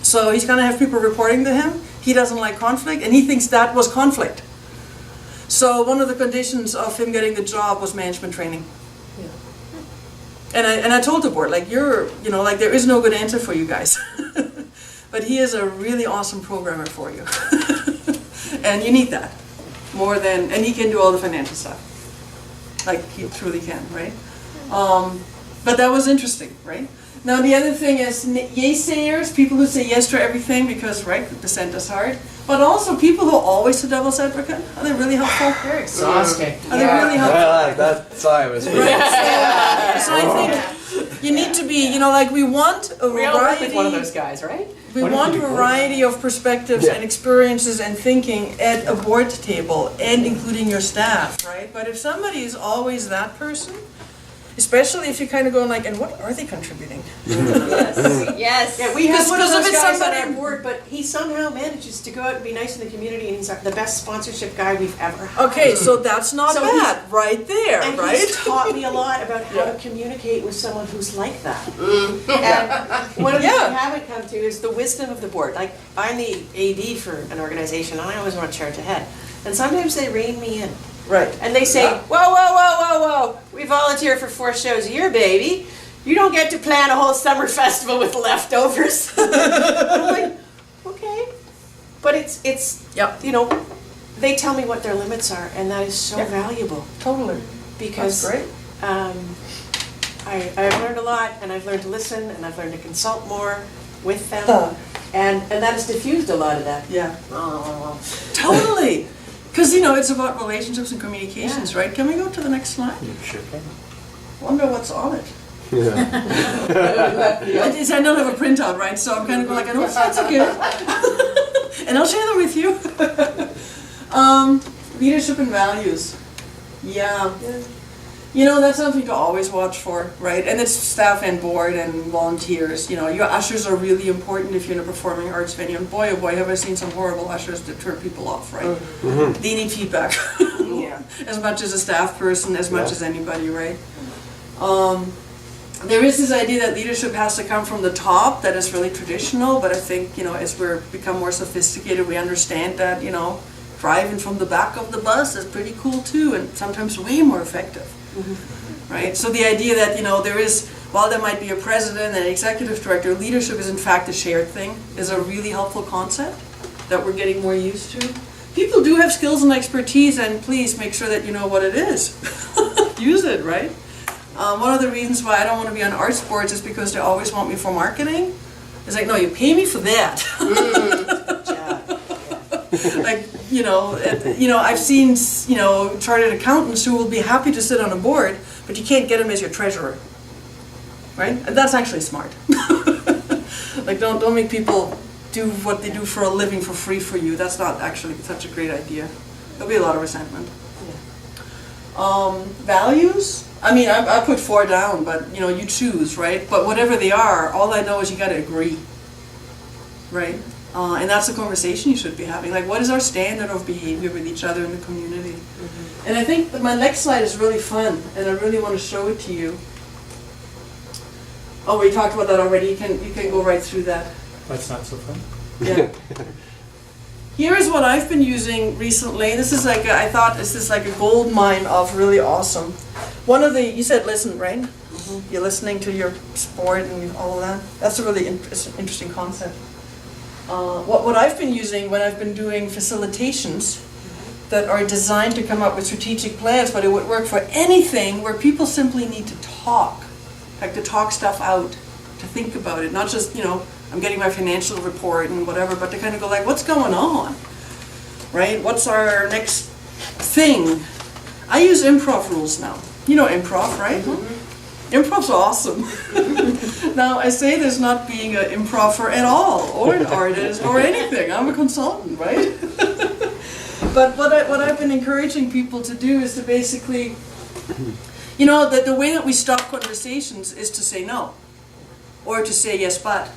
So he's gonna have people reporting to him. He doesn't like conflict, and he thinks that was conflict. So one of the conditions of him getting the job was management training. And I told the board, like, there is no good answer for you guys. But he is a really awesome programmer for you. And you need that. And he can do all the financial stuff. Like, he truly can, right? But that was interesting, right? Now, the other thing is yay-sayers, people who say yes to everything because, right, the Census hard. But also people who are always the devil's advocate. Are they really helpful? They're exhausting. Are they really helpful? Well, that's why I was. So I think you need to be, we want a We all work with one of variety. those guys, right? We want a variety of perspectives and experiences and thinking at a board table and including your staff, right? But if somebody is always that person, especially if you're kind of going like, and what are they contributing? Yes. Yeah, we have one of Because those if it's guys on somebody- our board, but he somehow manages to go out and be nice in the community, and he's the best sponsorship guy we've ever had. Okay, so that's not So bad, right there, And right? he's taught me a lot about how to communicate with someone who's like that. And one of the things I haven't come to is the wisdom of the board. Like, I'm the AD for an organization, and I always want to charge ahead. And sometimes they rein me in. Right. And they say, whoa, we volunteer for 4 shows a year, baby. You don't get to plan a whole summer festival with leftovers. I'm like, okay. But it's they tell me what their limits are, and that is so valuable. Totally. Because That's great. I've learned a lot, and I've learned to listen, and I've learned to consult more with them. And that has diffused a lot of that. Yeah. Totally. Because, it's about relationships and communications, right? Can we go to the next slide? Sure can. Wonder what's on it. Yeah. I don't have a printout, right? So I'm kind of going like, I know that's okay. And I'll share them with you. Leadership and values. Yeah. That's something to always watch for, right? And it's staff and board and volunteers. Your ushers are really important if you're in a performing arts venue. And boy, oh boy, have I seen some horrible ushers that turn people off, right? Mm-hmm. They need feedback. As much as a staff person, as much as anybody, right? There is this idea that leadership has to come from the top. That is really traditional, but I think, as we're become more sophisticated, we understand that, driving from the back of the bus is pretty cool too, and sometimes way more effective. right? So the idea that, there is, while there might be a president and an executive director, leadership is in fact a shared thing, is a really helpful concept that we're getting more used to. People do have skills and expertise, and please make sure that you know what it is. Use it, right? One of the reasons why I don't want to be on arts boards is because they always want me for marketing. It's like, no, you pay me for that. Like, I've seen, chartered accountants who will be happy to sit on a board, but you can't get them as your treasurer, right? And that's actually smart. Like, don't make people do what they do for a living for free for you. That's not actually such a great idea. There'll be a lot of resentment. Values? I mean, I put 4 down, but you choose, right? But whatever they are, all I know is you got to agree, right? And that's a conversation you should be having. Like, what is our standard of behavior with each other in the community? And I think that my next slide is really fun, and I really want to show it to you. Oh, we talked about that already. You can go right through that. That's not so fun. Yeah. Here is what I've been using recently. This is like I thought this is like a gold mine of really awesome. One of the, you said listen, right? You're listening to your sport and all of that. That's a really interesting concept. What I've been using when I've been doing facilitations that are designed to come up with strategic plans, but it would work for anything where people simply need to talk, like to talk stuff out, to think about it, not just, I'm getting my financial report and whatever, but to kind of go like, what's going on, right? What's our next thing? I use improv rules now. You know improv, right? Improv's awesome. Now, I say this not being an improver at all, or an artist, or anything. I'm a consultant, right? But what I've been encouraging people to do is to basically, the way that we stop conversations is to say no, or to say yes, but.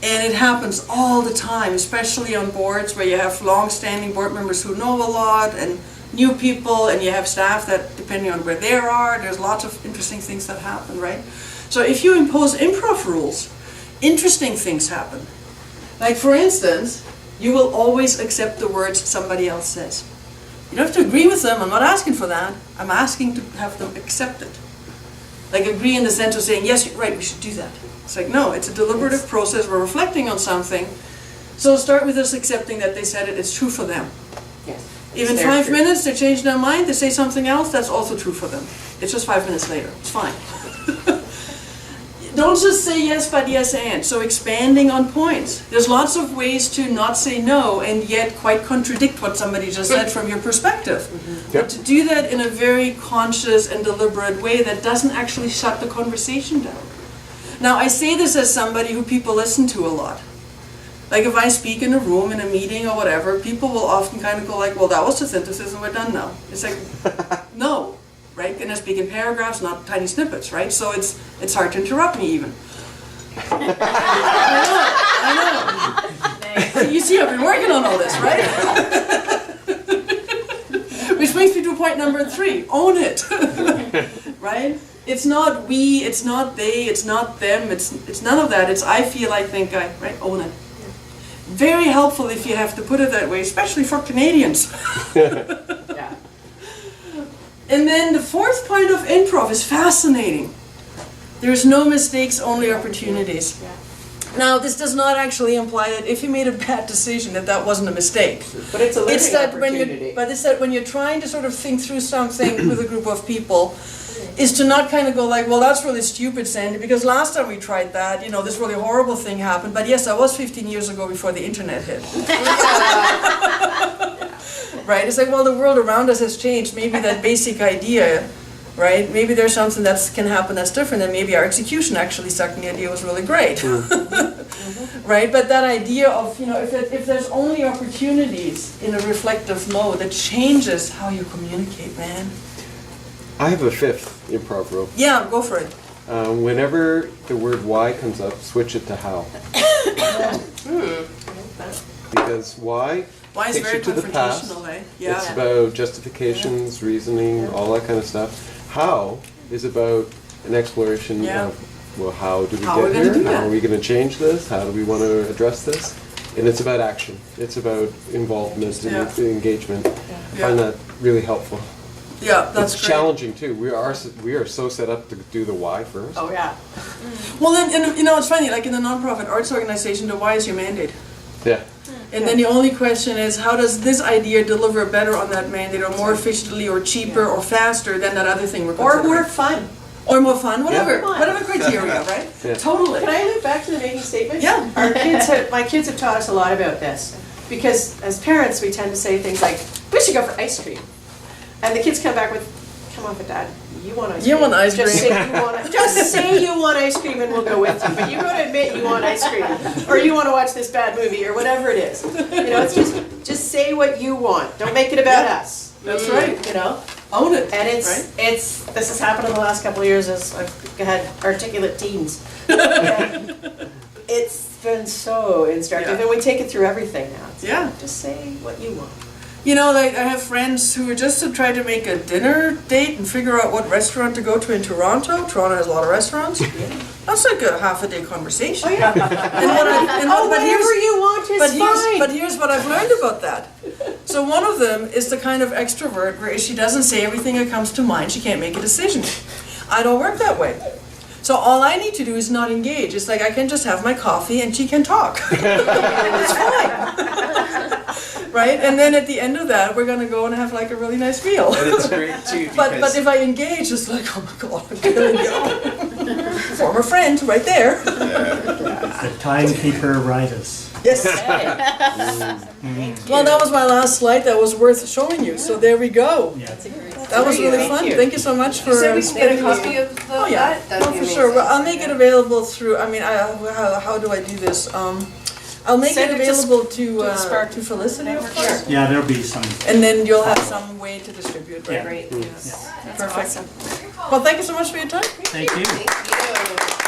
And it happens all the time, especially on boards where you have long-standing board members who know a lot, and new people, and you have staff that, depending on where they are, there's lots of interesting things that happen, right? So if you impose improv rules, interesting things happen. Like, for instance, you will always accept the words somebody else says. You don't have to agree with them. I'm not asking for that. I'm asking to have them accept it. Like, agree in the sense of saying, yes, you're right, we should do that. It's like, no, it's a deliberative process. We're reflecting on something. So start with us accepting that they said it. It's true for them. Yes. If in 5 minutes they change their mind, they say something else, that's also true for them. It's just 5 minutes later. It's fine. Don't just say yes, but yes and. So expanding on points. There's lots of ways to not say no and yet quite contradict what somebody just said from your perspective. But to do that in a very conscious and deliberate way that doesn't actually shut the conversation down. Now, I say this as somebody who people listen to a lot. Like, if I speak in a room, in a meeting or whatever, people will often kind of go like, well, that was the synthesis and we're done now. It's like, no, right? And I speak in paragraphs, not tiny snippets, right? So it's hard to interrupt me even. I know. You see, I've been working on all this, right? Which brings me to point number 3, own it, right? It's not we, it's not they, it's not them, it's none of that. It's I feel, I think, I, right? Own it. Very helpful if you have to put it that way, especially for Canadians. Yeah. And then the 4th point of improv is fascinating. There's no mistakes, only opportunities. Yeah. Now, this does not actually imply that if you made a bad decision that wasn't a mistake. But it's a learning opportunity. But it's that when you're trying to sort of think through something with a group of people, is to not kind of go like, well, that's really stupid, Sandy, because last time we tried that, this really horrible thing happened. But yes, that was 15 years ago before the internet hit. Right? It's like, well, the world around us has changed. Maybe that basic idea, right? Maybe there's something that can happen that's different, and maybe our execution actually stuck in the idea was really great. Right? But that idea of, if there's only opportunities in a reflective mode, that changes how you communicate, man. I have a 5th improv rule. Yeah, go for it. Whenever the word why comes up, switch it to how. Because why is takes very you to the past. confrontational, eh? Yeah. It's about justifications, reasoning, all that kind of stuff. How is about an exploration of, well, how do we get here? How are we going to change this? How do we want to address this? And it's about action. It's about involvement and engagement. I find that really helpful. Yeah, that's It's great. challenging too. We are so set up to do the why first. Oh, yeah. Well, then, and, you know, it's funny, like in the nonprofit arts organization, the why is your mandate. Yeah. And then the only question is, how does this idea deliver better on that mandate, or more efficiently, or cheaper, or faster than that other thing we're Or considering? more fun. Or more fun, whatever, Yeah. whatever criteria, right? Yeah. Totally. Can I loop back to the making statement? Yeah. My kids have taught us a lot about this. Because as parents, we tend to say things like, we should go for ice cream. And the kids come back with, come on, but Dad, you want ice cream. You want ice Just cream. say you want, just say you want ice cream and we'll go with you. But you gotta admit you want ice cream. Or you want to watch this bad movie, or whatever it is. You know, it's just say what you want. Don't make it about us. That's right. You know? Own it. And right? this has happened in the last couple of years as I've had articulate teens. And it's been so instructive, Yeah. and we take it through everything now. It's Yeah. like, just say what you want. You know, like I have friends who are just to try to make a dinner date and figure out what restaurant to go to in Toronto. Toronto has a lot of restaurants. That's like a half-a-day conversation. Oh yeah. Whatever you want is fine. But here's what I've learned about that. So one of them is the kind of extrovert where if she doesn't say everything that comes to mind, she can't make a decision. I don't work that way. So all I need to do is not engage. It's like I can just have my coffee and she can talk. It's fine. Right? And then at the end of that, we're gonna go and have like a really nice meal. And it's great too But because if I engage, it's like, oh my god, I'm gonna go. Former friend, right there. The timekeeper riders. Yes. Well, that was my last slide. That was worth showing you. So there we go. Yeah. That was really Thank fun. you. Thank you so much for. So we can get a spending copy this- of the, Oh yeah, that'd no, be for amazing. sure. Well, I'll make it available through. I mean, how do I do this? I'll make Send it it to available to the SPARC to Felicity, of course. Yeah, there'll be some. And then you'll have some way to distribute. Right? Yeah. Great. Yeah. Perfect. Well, thank you so much for your time. Thank you. Thank you.